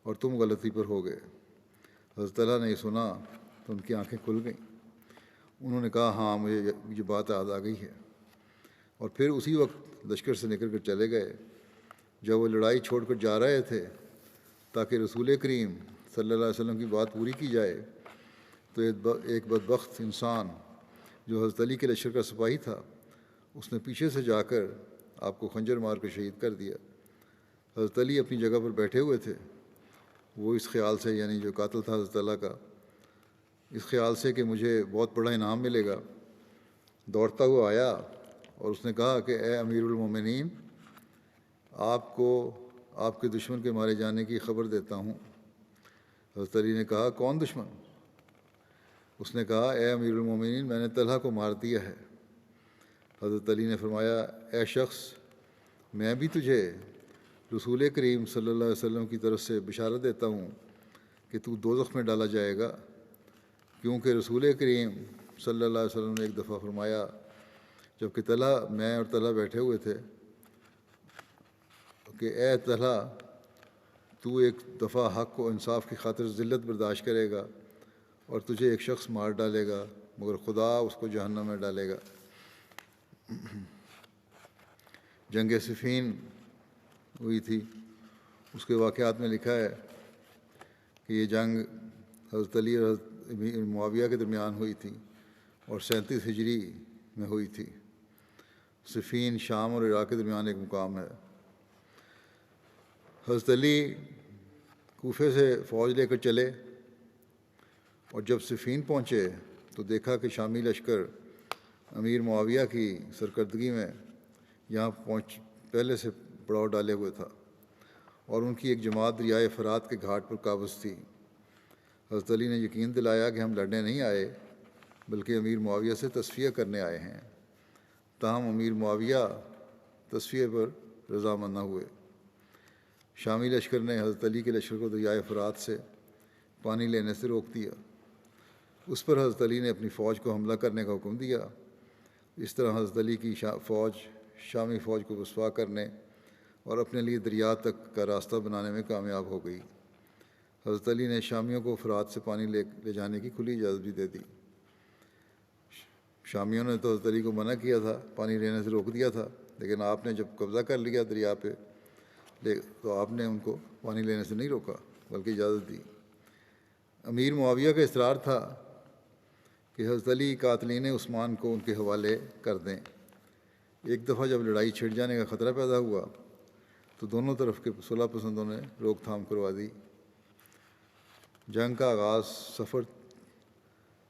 اور تم غلطی پر ہوگے۔ حضرت طلحہ نے یہ سنا تو ان کی آنکھیں کھل گئیں۔ انہوں نے کہا، ہاں، مجھے یہ بات یاد آ گئی ہے، اور پھر اسی وقت لشکر سے نکل کر چلے گئے۔ جب وہ لڑائی چھوڑ کر جا رہے تھے تاکہ رسول کریم صلی اللہ علیہ وسلم کی بات پوری کی جائے، تو ایک بدبخت انسان جو حضرت علی کے لشکر کا سپاہی تھا، اس نے پیچھے سے جا کر آپ کو خنجر مار کر شہید کر دیا۔ حضرت علی اپنی جگہ پر بیٹھے ہوئے تھے۔ وہ اس خیال سے، یعنی جو قاتل تھا حضرت طلحہ کا، اس خیال سے کہ مجھے بہت بڑا انعام ملے گا، دوڑتا ہوا آیا اور اس نے کہا کہ اے امیر المومنین، آپ کو آپ کے دشمن کے مارے جانے کی خبر دیتا ہوں۔ حضرت علی نے کہا، کون دشمن؟ اس نے کہا، اے امیر المومنین، میں نے طلحہ کو مار دیا ہے۔ حضرت علی نے فرمایا، اے شخص، میں بھی تجھے رسول کریم صلی اللہ علیہ وسلم کی طرف سے بشارت دیتا ہوں کہ تو دوزخ میں ڈالا جائے گا، کیونکہ رسول کریم صلی اللہ علیہ وسلم نے ایک دفعہ فرمایا، جب کہ میں اور طلحہ بیٹھے ہوئے تھے، کہ اے طلحہ، تو ایک دفعہ حق و انصاف کی خاطر ذلت برداشت کرے گا اور تجھے ایک شخص مار ڈالے گا، مگر خدا اس کو جہنم میں ڈالے گا۔ جنگ صفین ہوئی تھی، اس کے واقعات میں لکھا ہے کہ یہ جنگ حضرت علی اور حضرت معاویہ کے درمیان ہوئی تھی اور 37 ہجری میں ہوئی تھی۔ صفین شام اور عراق کے درمیان ایک مقام ہے۔ حضرت علی کوفے سے فوج لے کر چلے، اور جب صفین پہنچے تو دیکھا کہ شامی لشکر امیر معاویہ کی سرکردگی میں یہاں پہلے سے پڑاؤ ڈالے ہوئے تھا، اور ان کی ایک جماعت دریائے فرات کے گھاٹ پر قابض تھی۔ حضرت علی نے یقین دلایا کہ ہم لڑنے نہیں آئے بلکہ امیر معاویہ سے تصفیہ کرنے آئے ہیں۔ تاہم امیر معاویہ تصفیہ پر رضامند نہ ہوئے۔ شامی لشکر نے حضرت علی کے لشکر کو دریائے فرات سے پانی لینے سے روک دیا۔ اس پر حضرت علی نے اپنی فوج کو حملہ کرنے کا حکم دیا۔ اس طرح حضرت علی کی فوج شامی فوج کو رسوا کرنے اور اپنے لیے دریا تک کا راستہ بنانے میں کامیاب ہو گئی۔ حضرت علی نے شامیوں کو فرات سے پانی لے جانے کی کھلی اجازت بھی دے دی۔ شامیوں نے تو حضرت علی کو منع کیا تھا، پانی لینے سے روک دیا تھا، لیکن آپ نے جب قبضہ کر لیا دریا پہ تو آپ نے ان کو پانی لینے سے نہیں روکا بلکہ اجازت دی۔ امیر معاویہ کا اصرار تھا کہ حضرت علی قاتلین عثمان کو ان کے حوالے کر دیں۔ ایک دفعہ جب لڑائی چھڑ جانے کا خطرہ پیدا ہوا تو دونوں طرف کے صلح پسندوں نے روک تھام کروا دی۔ جنگ کا آغاز صفر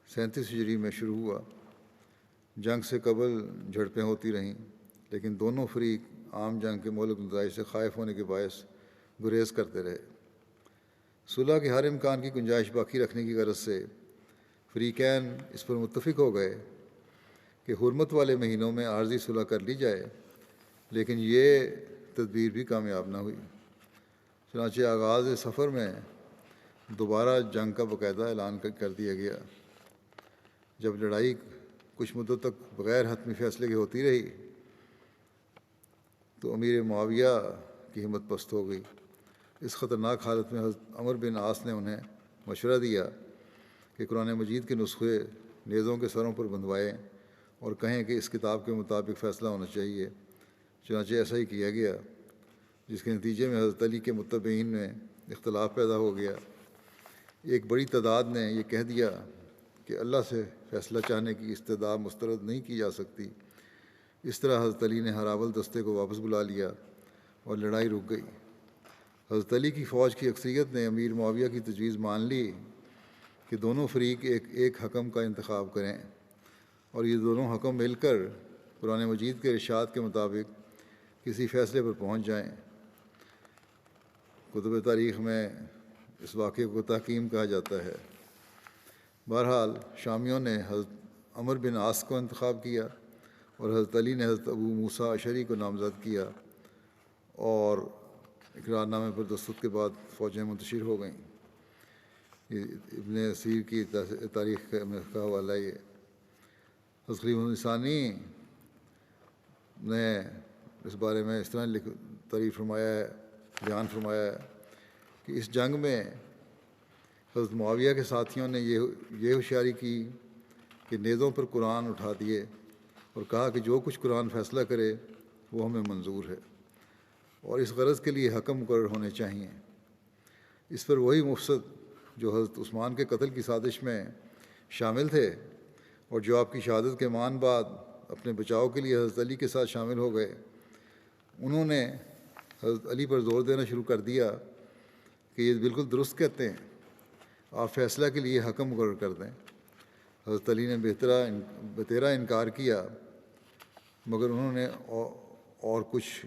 37 ہجری میں شروع ہوا۔ جنگ سے قبل جھڑپیں ہوتی رہیں، لیکن دونوں فریق عام جنگ کے مہلک نتائج سے خائف ہونے کے باعث گریز کرتے رہے۔ صلح کے ہر امکان کی گنجائش باقی رکھنے کی غرض سے فریقین اس پر متفق ہو گئے کہ حرمت والے مہینوں میں عارضی صلح کر لی جائے، لیکن یہ تدبیر بھی کامیاب نہ ہوئی۔ چنانچہ آغاز سفر میں دوبارہ جنگ کا باقاعدہ اعلان کر دیا گیا۔ جب لڑائی کچھ مدت تک بغیر حتمی فیصلے کے ہوتی رہی تو امیر معاویہ کی ہمت پست ہو گئی۔ اس خطرناک حالت میں حضرت عمرو بن عاص نے انہیں مشورہ دیا کہ قرآن مجید کے نسخے نیزوں کے سروں پر بندھوائیں اور کہیں کہ اس کتاب کے مطابق فیصلہ ہونا چاہیے۔ چنانچہ ایسا ہی کیا گیا، جس کے نتیجے میں حضرت علی کے متبعین میں اختلاف پیدا ہو گیا۔ ایک بڑی تعداد نے یہ کہہ دیا کہ اللہ سے فیصلہ چاہنے کی استدعا مسترد نہیں کی جا سکتی۔ اس طرح حضرت علی نے ہراول دستے کو واپس بلا لیا اور لڑائی رک گئی۔ حضرت علی کی فوج کی اکثریت نے امیر معاویہ کی تجویز مان لی کہ دونوں فریق ایک حکم کا انتخاب کریں اور یہ دونوں حکم مل کر قرآن مجید کے ارشاد کے مطابق کسی فیصلے پر پہنچ جائیں۔ کتب تاریخ میں اس واقعے کو تحکیم کہا جاتا ہے۔ بہرحال شامیوں نے حضرت عمرو بن عاص کو انتخاب کیا اور حضرت علی نے حضرت ابو موسیٰ اشعری کو نامزد کیا، اور اقرار نامے پر دستخط کے بعد فوجیں منتشر ہو گئیں۔ یہ ابن اسیر کی تاریخ میں کا حوالہ یہ۔ حضرت خلیفہ ثانی نے اس بارے میں اس طرح تعریف فرمایا ہے، بیان فرمایا ہے کہ اس جنگ میں حضرت معاویہ کے ساتھیوں نے یہ ہوشیاری کی کہ نیزوں پر قرآن اٹھا دیے اور کہا کہ جو کچھ قرآن فیصلہ کرے وہ ہمیں منظور ہے اور اس غرض کے لیے حکم مقرر ہونے چاہئیں۔ اس پر وہی مفسد جو حضرت عثمان کے قتل کی سازش میں شامل تھے اور جو آپ کی شہادت کے مان بعد اپنے بچاؤ کے لیے حضرت علی کے ساتھ شامل ہو گئے، انہوں نے حضرت علی پر زور دینا شروع کر دیا کہ یہ بالکل درست کہتے ہیں، آپ فیصلہ کے لیے حکم مقرر کر دیں۔ حضرت علی نے بتیرا انکار کیا، مگر انہوں نے اور کچھ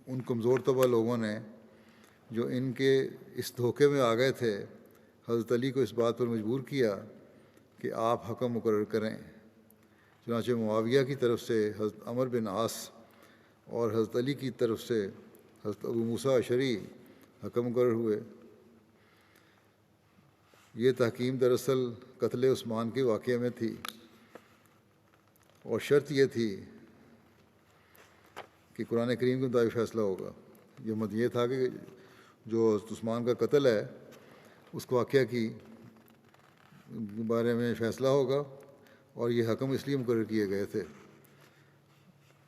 ان کمزور طبع لوگوں نے جو ان کے اس دھوکے میں آ گئے تھے، حضرت علی کو اس بات پر مجبور کیا کہ آپ حکم مقرر کریں۔ چنانچہ معاویہ کی طرف سے حضرت عمرو بن عاص اور حضرت علی کی طرف سے حضرت ابو موسیٰ اشعری حکم مقرر ہوئے۔ یہ تحکیم دراصل قتل عثمان کے واقعے میں تھی، اور شرط یہ تھی کہ قرآن کریم کے مطابق فیصلہ ہوگا۔ یہ تھا کہ جو عثمان کا قتل ہے اس کو واقعہ کی بارے میں فیصلہ ہوگا، اور یہ حکم اس لیے مقرر کیے گئے تھے،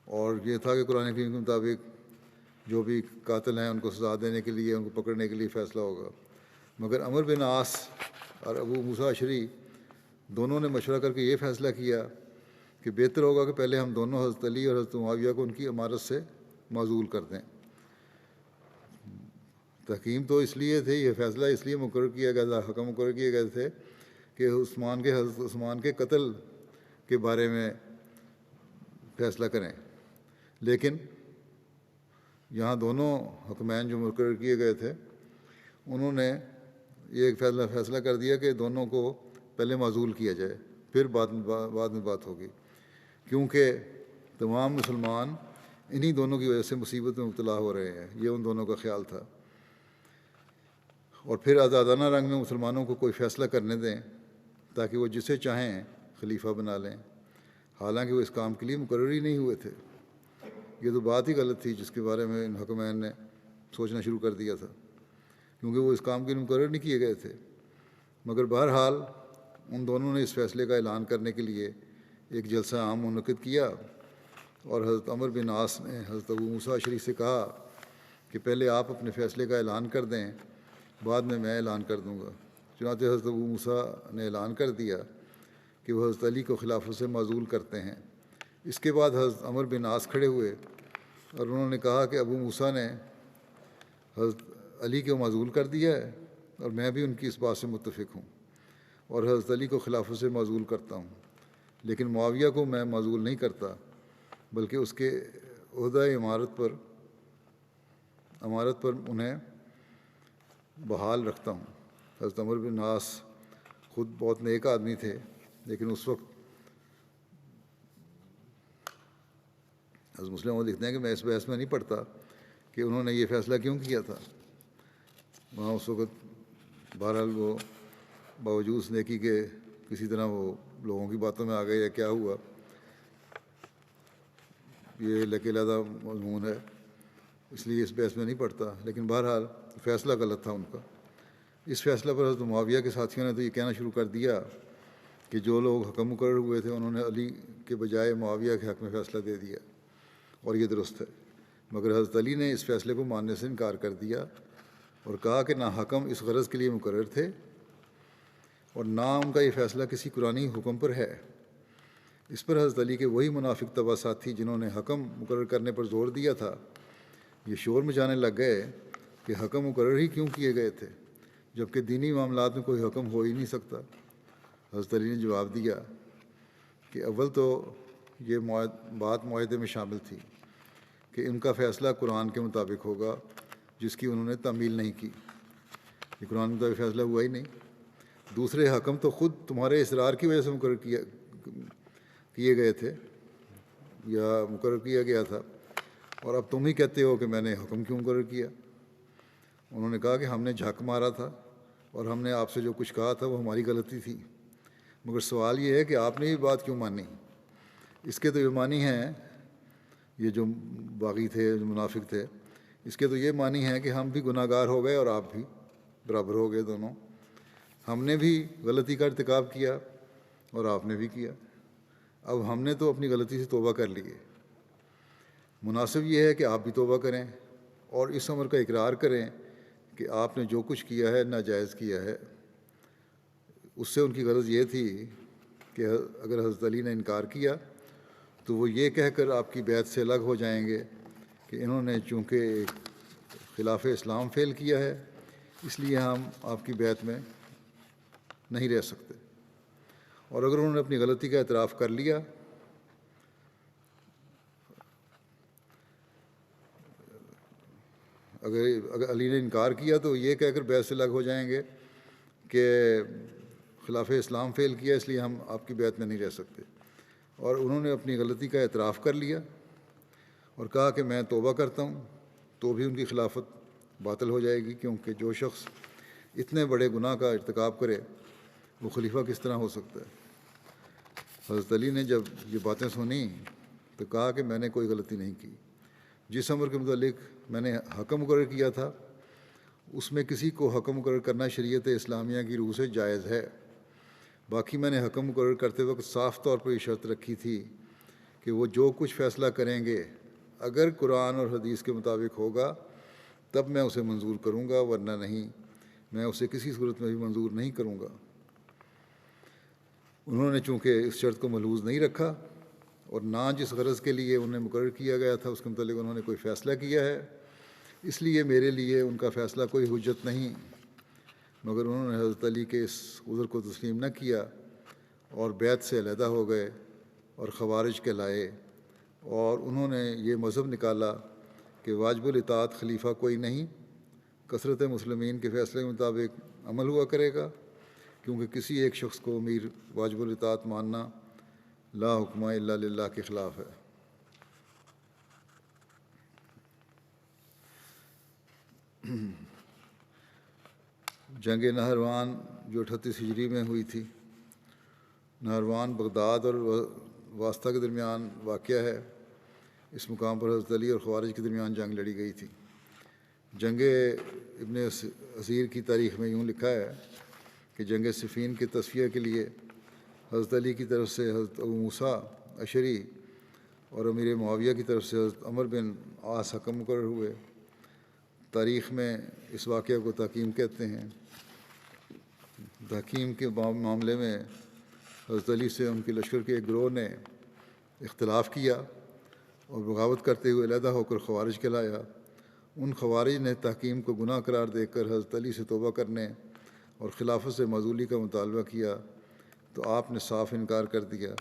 اور یہ تھا کہ قرآن کریم کے مطابق جو بھی قاتل ہیں ان کو سزا دینے کے لیے، ان کو پکڑنے کے لیے فیصلہ ہوگا۔ مگر عمرو بن عاص اور ابو موسیٰ اشعری دونوں نے مشورہ کر کے یہ فیصلہ کیا کہ بہتر ہوگا کہ پہلے ہم دونوں حضرت علی اور حضرت معاویہ کو ان کی امارت سے معزول کر دیں۔ تحکیم تو اس لیے تھے، یہ فیصلہ اس لیے مقرر کیا گیا تھا، حکم مقرر کیے گئے تھے کہ حضرت عثمان کے قتل کے بارے میں فیصلہ کریں، لیکن یہاں دونوں حکمین جو مقرر کیے گئے تھے انہوں نے یہ ایک فیصلہ کر دیا کہ دونوں کو پہلے معزول کیا جائے، پھر بعد میں بات ہوگی، کیونکہ تمام مسلمان انہی دونوں کی وجہ سے مصیبت میں مبتلا ہو رہے ہیں۔ یہ ان دونوں کا خیال تھا، اور پھر آزادانہ رنگ میں مسلمانوں کو کوئی فیصلہ کرنے دیں تاکہ وہ جسے چاہیں خلیفہ بنا لیں، حالانکہ وہ اس کام کے لیے مقرر ہی نہیں ہوئے تھے۔ یہ تو بات ہی غلط تھی جس کے بارے میں ان حکمین نے سوچنا شروع کر دیا تھا، کیونکہ وہ اس کام کے لیے مقرر نہیں کیے گئے تھے۔ مگر بہرحال ان دونوں نے اس فیصلے کا اعلان کرنے کے لیے ایک جلسہ عام منعقد کیا، اور حضرت عمرو بن عاص نے حضرت ابو موسیٰ اشعری سے کہا کہ پہلے آپ اپنے فیصلے کا اعلان کر دیں، بعد میں اعلان کر دوں گا۔ چنانچہ حضرت ابو موسیٰ نے اعلان کر دیا کہ وہ حضرت علی کو خلافت سے معزول کرتے ہیں۔ اس کے بعد حضرت عمرو بن عاص کھڑے ہوئے اور انہوں نے کہا کہ ابو موسیٰ نے حضرت علی کو معزول کر دیا ہے، اور میں بھی ان کی اس بات سے متفق ہوں اور حضرت علی کو خلافت سے معزول کرتا ہوں، لیکن معاویہ کو میں معزول نہیں کرتا بلکہ اس کے عہدہ امارت پر انہیں بحال رکھتا ہوں۔ حضرت عمرو بن عاص خود بہت نیک آدمی تھے، لیکن اس وقت حضرت مسلم وہ لکھتے ہیں کہ میں اس بحث میں نہیں پڑھتا کہ انہوں نے یہ فیصلہ کیوں کیا تھا. وہاں اس وقت بہرحال وہ باوجود اس نیکی کے کسی طرح وہ لوگوں کی باتوں میں آ گئے یا کیا ہوا، یہ علیحدہ مضمون ہے، اس لیے اس بحث میں نہیں پڑھتا. لیکن بہرحال فیصلہ غلط تھا ان کا. اس فیصلہ پر حضرت معاویہ کے ساتھیوں نے تو یہ کہنا شروع کر دیا کہ جو لوگ حکم مقرر ہوئے تھے انہوں نے علی کے بجائے معاویہ کے حق میں فیصلہ دے دیا اور یہ درست ہے. مگر حضرت علی نے اس فیصلے کو ماننے سے انکار کر دیا اور کہا کہ نہ حکم اس غرض کے لیے مقرر تھے اور نہ ان کا یہ فیصلہ کسی قرآنی حکم پر ہے. اس پر حضرت علی کے وہی منافق طبع ساتھی جنہوں نے حکم مقرر کرنے پر زور دیا تھا یہ شور مچانے لگ گئے کہ حکم مقرر ہی کیوں کیے گئے تھے جبکہ دینی معاملات میں کوئی حکم ہو ہی نہیں سکتا. حضرت علی نے جواب دیا کہ اول تو یہ بات معاہدے میں شامل تھی کہ ان کا فیصلہ قرآن کے مطابق ہوگا جس کی انہوں نے تعمیل نہیں کی. یہ قرآن کے مطابق فیصلہ ہوا ہی نہیں. دوسرے حکم تو خود تمہارے اصرار کی وجہ سے مقرر کیے گئے تھے یا مقرر کیا گیا تھا اور اب تم ہی کہتے ہو کہ میں نے حکم کیوں مقرر کیا. انہوں نے کہا کہ ہم نے جھک مارا تھا اور ہم نے آپ سے جو کچھ کہا تھا وہ ہماری غلطی تھی، مگر سوال یہ ہے کہ آپ نے یہ بات کیوں مانی. اس کے تو یہ معنی ہیں، یہ جو باغی تھے جو منافق تھے، اس کے تو یہ معنی ہیں کہ ہم بھی گناہ گار ہو گئے اور آپ بھی برابر ہو گئے دونوں. ہم نے بھی غلطی کا ارتکاب کیا اور آپ نے بھی کیا. اب ہم نے تو اپنی غلطی سے توبہ کر لی ہے. مناسب یہ ہے کہ آپ بھی توبہ کریں اور اس امر کا اقرار کریں کہ آپ نے جو کچھ کیا ہے ناجائز کیا ہے. اس سے ان کی غرض یہ تھی کہ اگر حضرت علی نے انکار کیا تو وہ یہ کہہ کر آپ کی بیعت سے الگ ہو جائیں گے کہ انہوں نے چونکہ ایک خلاف اسلام فعل کیا ہے اس لیے ہم آپ کی بیعت میں نہیں رہ سکتے. اور اگر انہوں نے اپنی غلطی کا اعتراف کر لیا اگر علی نے انکار کیا تو یہ کہہ کر بیعت سے الگ ہو جائیں گے کہ خلاف اسلام فعل کیا اس لیے ہم آپ کی بیعت میں نہیں رہ سکتے. اور انہوں نے اپنی غلطی کا اعتراف کر لیا اور کہا کہ میں توبہ کرتا ہوں تو بھی ان کی خلافت باطل ہو جائے گی، کیونکہ جو شخص اتنے بڑے گناہ کا ارتکاب کرے وہ خلیفہ کس طرح ہو سکتا ہے. حضرت علی نے جب یہ باتیں سنی تو کہا کہ میں نے کوئی غلطی نہیں کی. جس امر کے متعلق میں نے حکم مقرر کیا تھا اس میں کسی کو حکم مقرر کرنا شریعت اسلامیہ کی روح سے جائز ہے. باقی میں نے حکم مقرر کرتے وقت صاف طور پر یہ شرط رکھی تھی کہ وہ جو کچھ فیصلہ کریں گے اگر قرآن اور حدیث کے مطابق ہوگا تب میں اسے منظور کروں گا، ورنہ نہیں، میں اسے کسی صورت میں بھی منظور نہیں کروں گا. انہوں نے چونکہ اس شرط کو ملحوظ نہیں رکھا اور نہ جس غرض کے لیے انہیں مقرر کیا گیا تھا اس کے متعلق انہوں نے کوئی فیصلہ کیا ہے، اس لیے میرے لیے ان کا فیصلہ کوئی حجت نہیں. مگر انہوں نے حضرت علی کے اس عذر کو تسلیم نہ کیا اور بیعت سے علیحدہ ہو گئے اور خوارج کہلائے، اور انہوں نے یہ مذہب نکالا کہ واجب الاطاعت خلیفہ کوئی نہیں، کثرت مسلمین کے فیصلے کے مطابق عمل ہوا کرے گا، کیونکہ کسی ایک شخص کو امیر واجب الاطاعت ماننا لا حکم الا للہ کے خلاف ہے. جنگ نہروان جو 38 ہجری میں ہوئی تھی، نہروان بغداد اور واسطہ کے درمیان واقعہ ہے. اس مقام پر حضرت علی اور خوارج کے درمیان جنگ لڑی گئی تھی. جنگ ابن اسیر کی تاریخ میں یوں لکھا ہے کہ جنگ صفین کے تصفیہ کے لیے حضرت علی کی طرف سے حضرت ابو موسیٰ اشعری اور امیر معاویہ کی طرف سے حضرت عمر بن عاص حکم مقرر ہوئے. تاریخ میں اس واقعہ کو تحکیم کہتے ہیں. تحکیم کے معاملے میں حضرت علی سے ان کے لشکر کے ایک گروہ نے اختلاف کیا اور بغاوت کرتے ہوئے علیحدہ ہو کر خوارج کہلایا. ان خوارج نے تحکیم کو گناہ قرار دے کر حضرت علی سے توبہ کرنے اور خلافت سے معزولی کا مطالبہ کیا تو آپ نے صاف انکار کر دیا.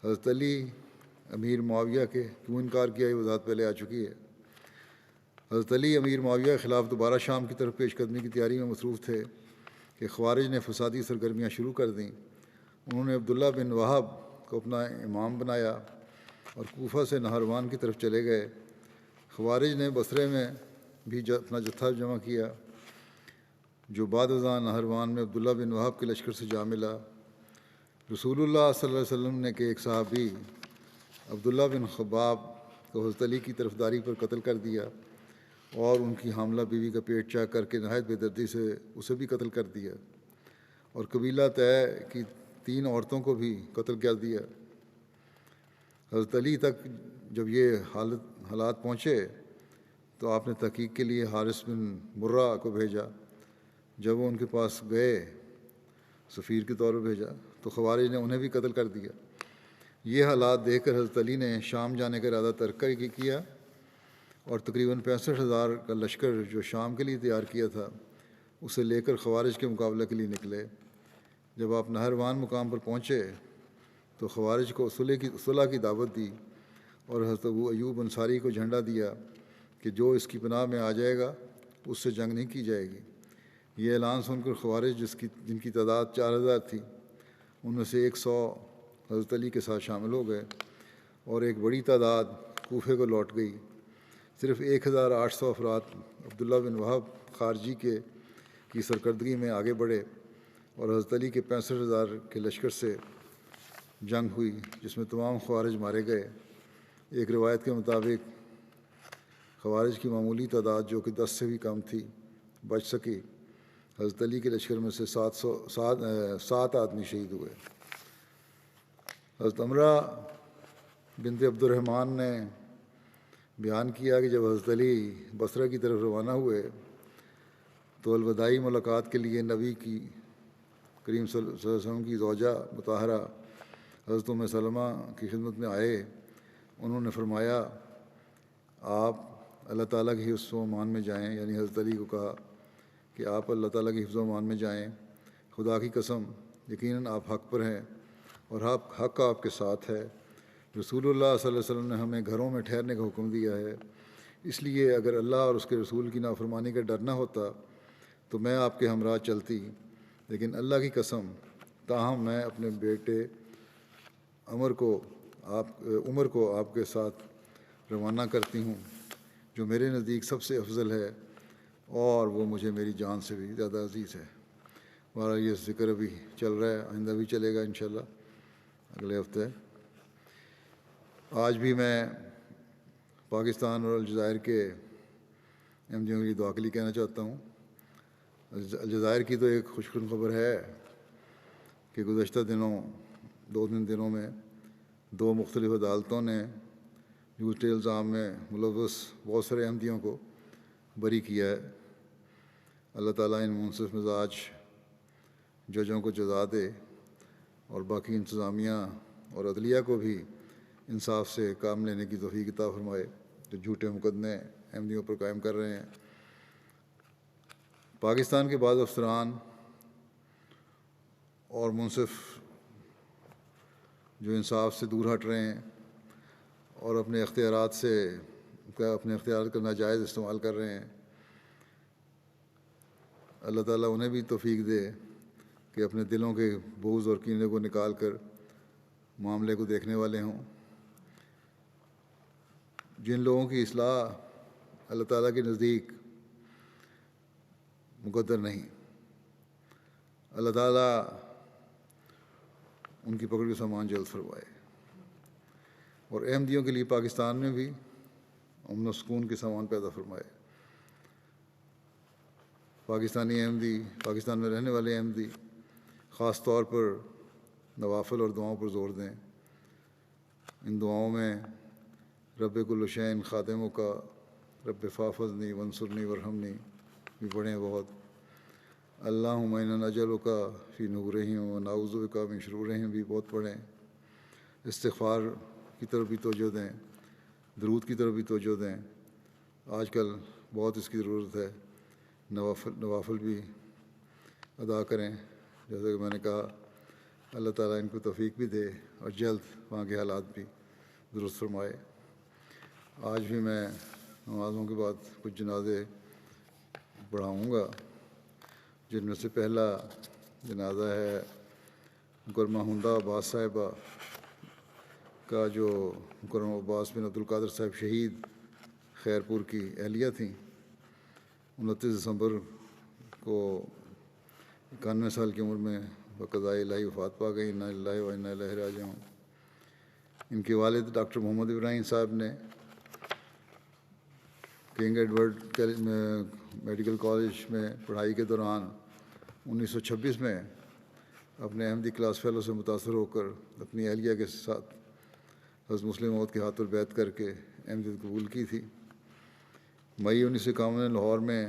حضرت علی امیر معاویہ کے کیوں انکار کیا یہ وضاحت پہلے آ چکی ہے. حضرت علی امیر معاویہ کے خلاف دوبارہ شام کی طرف پیش قدمی کی تیاری میں مصروف تھے کہ خوارج نے فسادی سرگرمیاں شروع کر دیں. انہوں نے عبداللہ بن وہب کو اپنا امام بنایا اور کوفہ سے نہروان کی طرف چلے گئے۔ خوارج نے بصرے میں بھی اپنا جتھا جمع کیا، جو بعد ازاں نہروان میں عبداللہ بن وہب کے لشکر سے جا ملا۔ رسول اللہ صلی اللہ علیہ وسلم نے کہ ایک صحابی عبداللہ بن خباب کو حضرت علی کی طرفداری پر قتل کر دیا، اور ان کی حاملہ بیوی کا پیٹ چاک کر کے نہایت بے دردی سے اسے بھی قتل کر دیا، اور قبیلہ طے کی 3 عورتوں کو بھی قتل کر دیا۔ حضرت علی تک جب یہ حالات پہنچے تو آپ نے تحقیق کے لیے حارث بن مرہ کو بھیجا۔ جب وہ ان کے پاس گئے، سفیر کے طور پر بھیجا، تو خوارج نے انہیں بھی قتل کر دیا۔ یہ حالات دیکھ کر حضرت علی نے شام جانے کا ارادہ ترک کیا، اور تقریباً 65,000 کا لشکر جو شام کے لیے تیار کیا تھا اسے لے کر خوارج کے مقابلے کے لیے نکلے۔ جب آپ نہروان مقام پر پہنچے تو خوارج کو صلح کی دعوت دی، اور حضرت ابو ایوب انصاری کو جھنڈا دیا کہ جو اس کی پناہ میں آ جائے گا اس سے جنگ نہیں کی جائے گی۔ یہ اعلان سن کر خوارج جن کی تعداد 4,000 تھی، ان میں سے 100 حضرت علی کے ساتھ شامل ہو گئے، اور ایک بڑی تعداد کوفے کو لوٹ گئی۔ صرف 1,800 افراد عبداللہ بن وہب خارجی کی سرکردگی میں آگے بڑھے، اور حضرت علی کے 65,000 کے لشکر سے جنگ ہوئی، جس میں تمام خوارج مارے گئے۔ ایک روایت کے مطابق خوارج کی معمولی تعداد جو کہ 10 سے بھی کم تھی بچ سکی۔ حضرت علی کے لشکر میں سے 7 آدمی شہید ہوئے۔ حضرت عمرہ بنت عبد الرحمن نے بیان کیا کہ جب حضرت علی بصرہ کی طرف روانہ ہوئے تو الوداعی ملاقات کے لیے نبی کی کریم صلی اللہ علیہ وسلم کی زوجہ مطہرہ حضرت ام سلمہ کی خدمت میں آئے۔ انہوں نے فرمایا، آپ اللہ تعالیٰ کے حفظ و امان میں جائیں، یعنی حضرت علی کو کہا کہ آپ اللہ تعالیٰ کے حفظ و امان میں جائیں، خدا کی قسم یقیناً آپ حق پر ہیں اور حق آپ کے ساتھ ہے۔ رسول اللہ صلی اللہ علیہ وسلم نے ہمیں گھروں میں ٹھہرنے کا حکم دیا ہے، اس لیے اگر اللہ اور اس کے رسول کی نافرمانی کا ڈر نہ ہوتا تو میں آپ کے ہمراہ چلتی، لیکن اللہ کی قسم تاہم میں اپنے بیٹے عمر کو آپ کے ساتھ روانہ کرتی ہوں، جو میرے نزدیک سب سے افضل ہے، اور وہ مجھے میری جان سے بھی زیادہ عزیز ہے۔ ہمارا یہ ذکر ابھی چل رہا ہے، آئندہ بھی چلے گا انشاءاللہ اگلے ہفتے۔ آج بھی میں پاکستان اور الجزائر کے احمدیوں کے لیے دعا کے لیے کہنا چاہتا ہوں۔ الجزائر کی تو ایک خوشخبر خبر ہے کہ گزشتہ دو دنوں میں 2 مختلف عدالتوں نے جھوٹے الزام میں ملوث بہت سارے احمدیوں کو بری کیا ہے۔ اللہ تعالیٰ ان منصف مزاج ججوں کو جزا دے، اور باقی انتظامیہ اور عدلیہ کو بھی انصاف سے کام لینے کی توفیق عطا فرمائے، جو جھوٹے مقدمے احمدیوں پر قائم کر رہے ہیں۔ پاکستان کے بعض افسران اور منصف جو انصاف سے دور ہٹ رہے ہیں اور اپنے اختیارات کا ناجائز استعمال کر رہے ہیں، اللہ تعالیٰ انہیں بھی توفیق دے کہ اپنے دلوں کے بغض اور کینے کو نکال کر معاملے کو دیکھنے والے ہوں۔ جن لوگوں کی اصلاح اللہ تعالیٰ کے نزدیک مقدر نہیں، اللہ تعالیٰ ان کی پکڑ کے سامان جلد فرمائے، اور احمدیوں کے لیے پاکستان میں بھی امن و سکون کے سامان پیدا فرمائے۔ پاکستانی احمدی، پاکستان میں رہنے والے احمدی خاص طور پر نوافل اور دعاؤں پر زور دیں۔ ان دعاؤں میں رب کل شین خادموں کا رب فافظنی ونصرنی ورحمنی بھی پڑھیں بہت۔ اللہم انا نجعلک فی نورہم ونعوذ بک من شرورہم بھی بہت پڑھیں۔ استغفار کی طرف بھی توجہ دیں، درود کی طرف بھی توجہ دیں، آج کل بہت اس کی ضرورت ہے۔ نوافل بھی ادا کریں، جیسا کہ میں نے کہا، اللہ تعالیٰ ان کو توفیق بھی دے اور جلد وہاں کے حالات بھی درست فرمائے۔ آج بھی میں نمازوں کے بعد کچھ جنازے پڑھاؤں گا، جن میں سے پہلا جنازہ ہے گرما ہندا عباس صاحبہ کا جو مکرم عباس بن عبدالقادر صاحب شہید خیرپور کی اہلیہ تھیں، 29 دسمبر کو 91 سال کی عمر میں بقضائے الہی وفات پا گئی۔ انا للہ و انا الیہ راجعون۔ ان کے والد ڈاکٹر محمد ابراہیم صاحب نے کنگ ایڈورڈ میڈیکل کالج میں پڑھائی کے دوران 1926 میں اپنے احمدی کلاس فیلو سے متاثر ہو کر اپنی اہلیہ کے ساتھ حضرت مسلم موعود کے ہاتھ پر بیعت کر کے احمدیت قبول کی تھی۔ مئی 1951 میں لاہور میں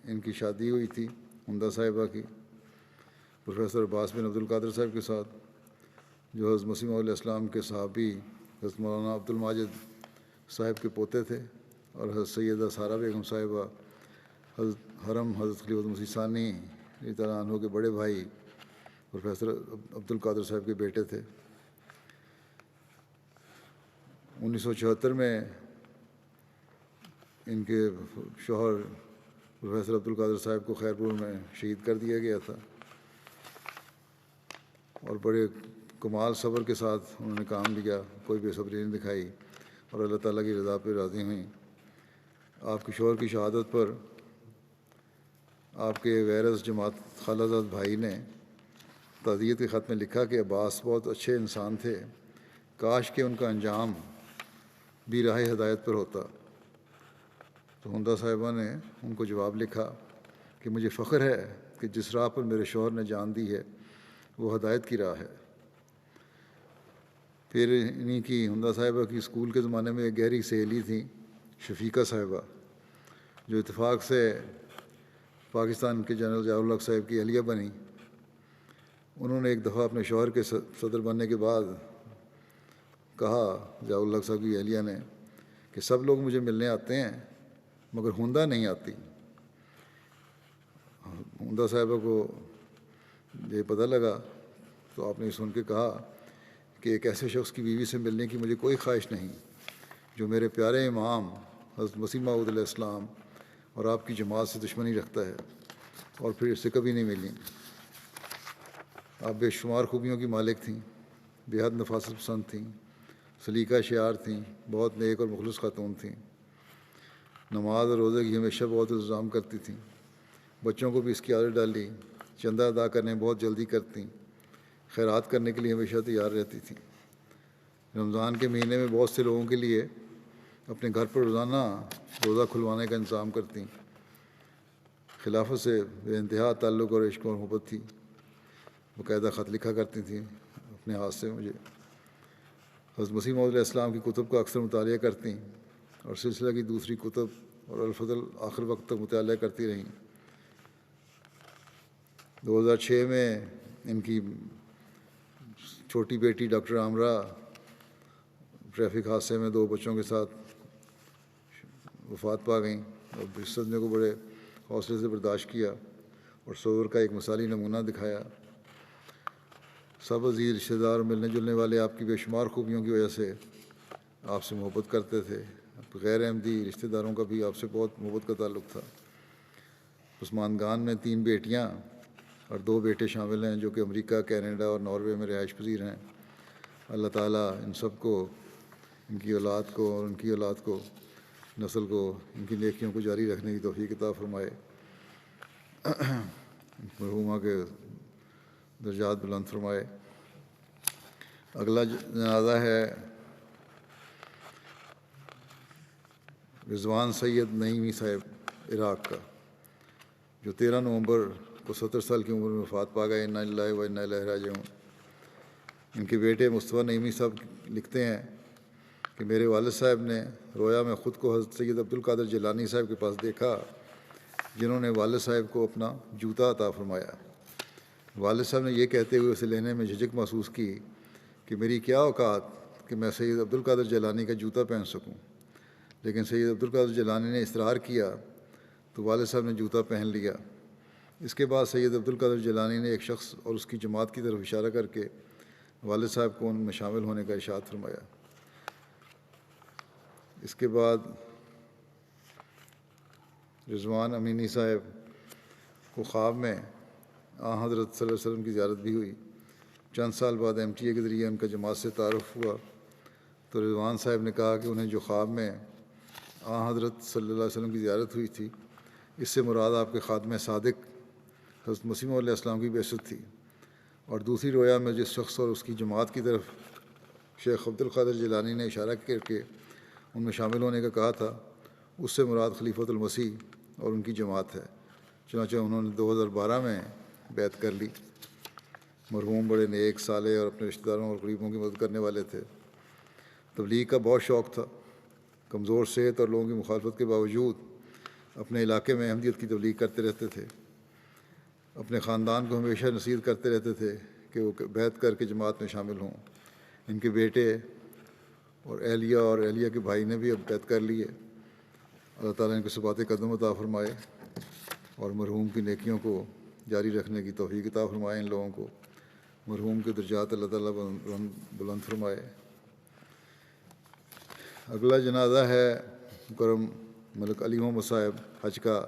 ان کی شادی ہوئی تھی حمدہ صاحبہ کی پروفیسر عباس بن عبدالقادر صاحب کے ساتھ، جو حضرت مسیح موعود علیہ السلام کے صحابی حضرت مولانا عبد الماجد صاحب کے پوتے تھے، اور حضرت سیدہ سارہ بیگم صاحبہ حضرت حرم حضرت خلیفۃ المسیح ثانی رضی اللہ عنہ کے بڑے بھائی پروفیسر عبدالقادر صاحب کے بیٹے تھے۔ 1974 میں ان کے شوہر پروفیسر عبدالقادر صاحب کو خیرپور میں شہید کر دیا گیا تھا، اور بڑے کمال صبر کے ساتھ انہوں نے کام لیا، کوئی بے صبری نہیں دکھائی، اور اللہ تعالیٰ کی رضا پہ راضی ہوئیں۔ آپ کے شوہر کی شہادت پر آپ کے ویرث جماعت خالہ زاد بھائی نے تعزیت کے خط میں لکھا کہ عباس بہت اچھے انسان تھے، کاش کہ ان کا انجام بھی راہ ہدایت پر ہوتا۔ تو حمدہ صاحبہ نے ان کو جواب لکھا کہ مجھے فخر ہے کہ جس راہ پر میرے شوہر نے جان دی ہے وہ ہدایت کی راہ ہے۔ پھر انہی کی حمدہ صاحبہ کی اسکول کے زمانے میں ایک گہری سہیلی تھیں شفیقہ صاحبہ، جو اتفاق سے پاکستان کے جنرل ضیاء الحق صاحب کی اہلیہ بنی۔ انہوں نے ایک دفعہ اپنے شوہر کے صدر بننے کے بعد کہا ضیاء الحق صاحب کی اہلیہ نے کہ سب لوگ مجھے ملنے آتے ہیں مگر حمدہ نہیں آتی۔ حمدہ صاحبہ کو یہ پتہ لگا تو آپ نے سن کے کہا کہ ایک ایسے شخص کی بیوی سے ملنے کی مجھے کوئی خواہش نہیں جو میرے پیارے امام حضرت مسیح موعود علیہ السلام اور آپ کی جماعت سے دشمنی رکھتا ہے، اور پھر اس سے کبھی نہیں ملی۔ آپ بے شمار خوبیوں کی مالک تھیں، بے حد نفاست پسند تھیں، سلیقہ شعار تھیں، بہت نیک اور مخلص خاتون تھیں، نماز اور روزے کی ہمیشہ بہت انتظام کرتی تھیں، بچوں کو بھی اس کی عادت ڈالی، چندہ ادا کرنے میں بہت جلدی کرتیں، خیرات کرنے کے لیے ہمیشہ تیار رہتی تھیں۔ رمضان کے مہینے میں بہت سے لوگوں کے لیے اپنے گھر پر روزانہ روزہ کھلوانے کا انتظام کرتیں۔ خلافت سے بے انتہا تعلق اور عشق اور محبت تھی، باقاعدہ خط لکھا کرتی تھیں اپنے ہاتھ سے مجھے۔ حضرت مسیح موعود علیہ السلام کی کتب کا اکثر مطالعہ کرتیں اور سلسلہ کی دوسری کتب اور الفضل آخر وقت تک مطالعہ کرتی رہیں۔ 2006 میں ان کی چھوٹی بیٹی ڈاکٹر عامرہ ٹریفک حادثے میں 2 بچوں کے ساتھ وفات پا گئیں، اور اس صدمے کو بڑے حوصلے سے برداشت کیا اور صبر کا ایک مثالی نمونہ دکھایا۔ سب عزیز رشتہ دار ملنے جلنے والے آپ کی بے شمار خوبیوں کی وجہ سے آپ سے محبت کرتے تھے، غیر احمدی رشتہ داروں کا بھی آپ سے بہت محبت کا تعلق تھا۔ عثمان میں 3 بیٹیاں اور 2 بیٹے شامل ہیں جو کہ امریکہ، کینیڈا اور ناروے میں رہائش پذیر ہیں۔ اللہ تعالیٰ ان سب کو، ان کی اولاد کو اور ان کی اولاد کو، نسل کو، ان کی نیکیوں کو جاری رکھنے کی توفیق عطا فرمائے، مرحومہ کے درجات بلند فرمائے۔ اگلا جنازہ ہے رضوان سید نعیمی صاحب عراق کا، جو 13 نومبر کو 70 سال کی عمر میں وفات پا گئے۔ انا للہ و انا الیہ راجعون۔ ان کے بیٹے مصطفیٰ نعیمی صاحب لکھتے ہیں کہ میرے والد صاحب نے رویا میں خود کو حضرت سید عبدالقادر جیلانی صاحب کے پاس دیکھا، جنہوں نے والد صاحب کو اپنا جوتا عطا فرمایا۔ والد صاحب نے یہ کہتے ہوئے اسے لینے میں جھجک محسوس کی کہ میری کیا اوقات کہ میں سید عبدالقادر جیلانی کا جوتا پہن سکوں، لیکن سید عبدالقادر جیلانی نے اصرار کیا تو والد صاحب نے جوتا پہن لیا۔ اس کے بعد سید عبدالقادر جیلانی نے ایک شخص اور اس کی جماعت کی طرف اشارہ کر کے والد صاحب کو ان میں شامل ہونے کا ارشاد فرمایا۔ اس کے بعد رضوان امینی صاحب کو خواب میں حضرت صلی اللہ علیہ وسلم کی زیارت بھی ہوئی۔ چند سال بعد MTA کے ذریعے ان کا جماعت سے تعارف ہوا تو رضوان صاحب نے کہا کہ انہیں جو خواب میں حضرت صلی اللہ علیہ وسلم کی زیارت ہوئی تھی، اس سے مراد آپ کے خاتمہ صادق حضرت مسیح علیہ السلام کی بعثت تھی، اور دوسری رویا میں جس شخص اور اس کی جماعت کی طرف شیخ عبد القادر جیلانی نے اشارہ کر کے ان میں شامل ہونے کا کہا تھا، اس سے مراد خلیفۃ المسیح اور ان کی جماعت ہے۔ چنانچہ انہوں نے 2012 میں بیعت کر لی۔ مرحوم بڑے نیک، صالح اور اپنے رشتہ داروں اور قریبوں کی مدد کرنے والے تھے۔ تبلیغ کا بہت شوق تھا۔ کمزور صحت اور لوگوں کی مخالفت کے باوجود اپنے علاقے میں احمدیت کی تبلیغ کرتے رہتے تھے۔ اپنے خاندان کو ہمیشہ نصیحت کرتے رہتے تھے کہ وہ بیعت کر کے جماعت میں شامل ہوں۔ ان کے بیٹے اور اہلیہ کے بھائی نے بھی اب بیعت کر لی ہے۔ اللہ تعالیٰ ان کو ثبات قدم عطا فرمائے اور مرحوم کی نیکیوں کو جاری رکھنے کی توفیق عطا فرمائے۔ ان لوگوں کو مرحوم کے درجات اللہ تعالیٰ بلند فرمائے۔ اگلا جنازہ ہے مکرم ملک علی محمد صاحب حج کا،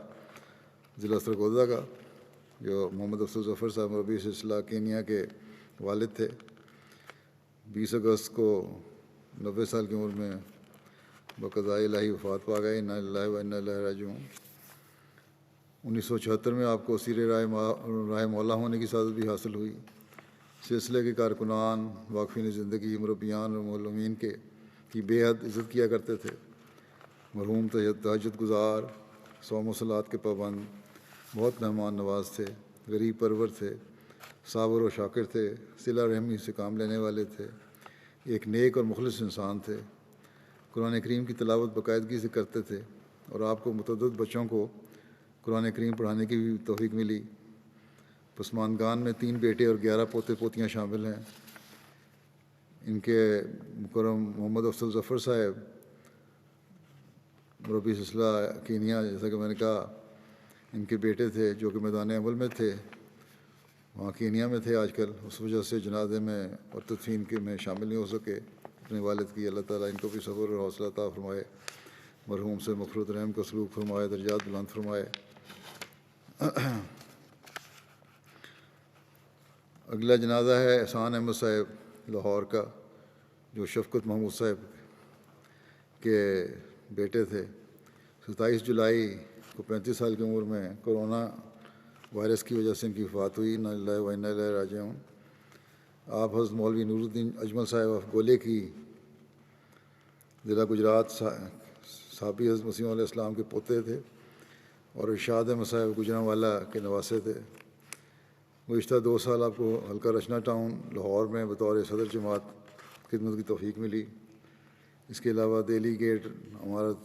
ضلع سرگودا کا، جو محمد افضل ظفر صاحب مربی سلسلہ کینیا کے والد تھے۔ 20 اگست کو 90 سال کی عمر میں بقضائے الہی وفات پا گئے۔ انا للہ و انا الیہ راجعون۔ 1976 میں آپ کو اسیر راہ مولا ہونے کی سعادت بھی حاصل ہوئی۔ سلسلے کے کارکنان، واقفین زندگی، مربیان اور معلمین کی بے حد عزت کیا کرتے تھے۔ مرحوم تہجد گزار، صوم و صلات کے پابند، بہت مہمان نواز تھے، غریب پرور تھے، صابر و شاکر تھے، صلہ رحمی سے کام لینے والے تھے، ایک نیک اور مخلص انسان تھے۔ قرآن کریم کی تلاوت باقاعدگی سے کرتے تھے، اور آپ کو متعدد بچوں کو قرآن کریم پڑھانے کی بھی توفیق ملی۔ پسماندگان میں 3 بیٹے اور 11 پوتے پوتیاں شامل ہیں۔ ان کے مکرم محمد افضل ظفر صاحب مربی سلسلہ کینیا، جیسا کہ میں نے کہا، ان کے بیٹے تھے جو کہ میدان عمل میں تھے، وہاں کینیا میں تھے آج کل، اس وجہ سے جنازے میں اور تدفین کے میں شامل نہیں ہو سکے اپنے والد کی۔ اللہ تعالیٰ ان کو بھی صبر اور حوصلہ عطا فرمائے، مرحوم سے مغفرت رحم کا سلوک فرمائے، درجات بلند فرمائے۔ اگلا جنازہ ہے احسان احمد صاحب لاہور کا، جو شفقت محمود صاحب کے بیٹے تھے۔ 27 جولائی کو 35 سال کی عمر میں کرونا وائرس کی وجہ سے ان کی وفات ہوئی۔ انا للہ و انا الیہ راجعون۔ آپ حضرت مولوی نور الدین اجمل صاحب آف گولے کی، ضلع گجرات، صحابی حضرت مسیح علیہ السلام کے پوتے تھے، اور ارشاد احمد صاحب گجرانوالہ کے نواسے تھے۔ گزشتہ 2 سال آپ کو حلقہ رچنا ٹاؤن لاہور میں بطور صدر جماعت خدمت کی توفیق ملی۔ اس کے علاوہ دہلی گیٹ عمارت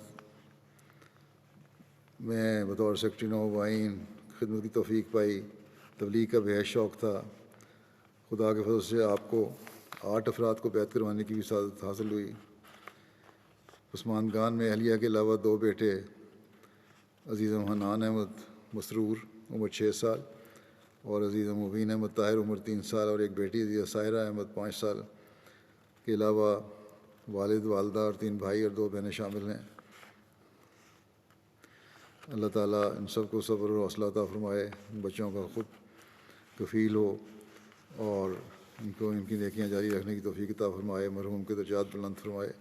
میں بطور سیکرٹری نو آئین خدمت کی توفیق پائی۔ تبلیغ کا بے حد شوق تھا۔ خدا کے فضل سے آپ کو 8 افراد کو بیعت کروانے کی بھی سعادت حاصل ہوئی۔ پسماندگان میں اہلیہ کے علاوہ 2 بیٹے، عزیزم حنان احمد مسرور عمر 6 سال اور عزیزم مبین احمد طاہر عمر 3 سال، اور ایک بیٹی عزیزہ ساحرہ احمد 5 سال کے علاوہ والد، والدہ اور 3 بھائی اور 2 بہنیں شامل ہیں۔ اللہ تعالیٰ ان سب کو صبر و حوصلہ عطا فرمائے، ان بچوں کا خود کفیل ہو اور ان کو ان کی نیکیاں جاری رکھنے کی توفیق عطا فرمائے، مرحوم کے درجات بلند فرمائے۔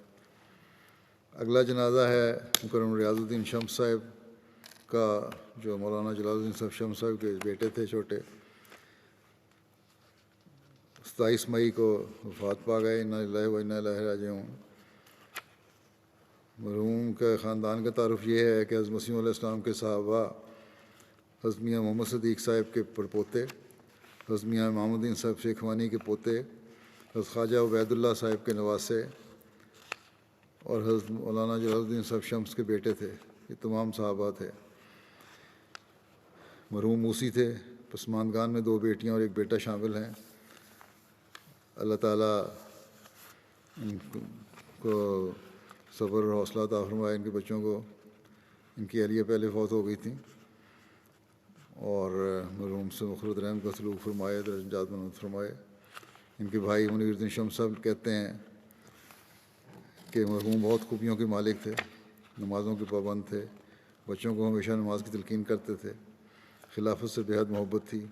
اگلا جنازہ ہے مکرم ریاض الدین شمس صاحب کا، جو مولانا جلال الدین صاحب شمس صاحب کے بیٹے تھے چھوٹے۔ 27 مئی کو وفات پا گئے۔ انا للہ و انا الیہ راجعون۔ مرحوم کا خاندان کا تعارف یہ ہے کہ حضرت مسیح علیہ السلام کے صحابہ حضرت میاں محمد صدیق صاحب کے پڑپوتے، حضرت میاں امام الدین صاحب شیخ وانی کے پوتے، حضرت خواجہ عبید اللہ صاحب کے نواسے اور حضرت مولانا جلال الدین صاحب شمس کے بیٹے تھے۔ یہ تمام صحابہ تھے۔ مرحوم موسی تھے۔ پسماندگان میں 2 بیٹیاں اور 1 بیٹا شامل ہیں۔ اللہ تعالیٰ ان کو صبر اور حوصلہ عطا فرمائے، ان کے بچوں کو۔ ان کی اہلیہ پہلے فوت ہو گئی تھیں، اور مرحوم سے مغفرت رحم کا سلوک فرمائے، درجات بلند فرمائے۔ ان کے بھائی منیر الدین شمس صاحب کہتے ہیں کہ مرحوم بہت خوبیوں کے مالک تھے، نمازوں کے پابند تھے، بچوں کو ہمیشہ نماز کی تلقین کرتے تھے، خلافت سے بے حد محبت تھی،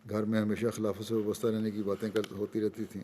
گھر میں ہمیشہ خلافت سے وابستہ رہنے کی باتیں ہوتی رہتی تھیں۔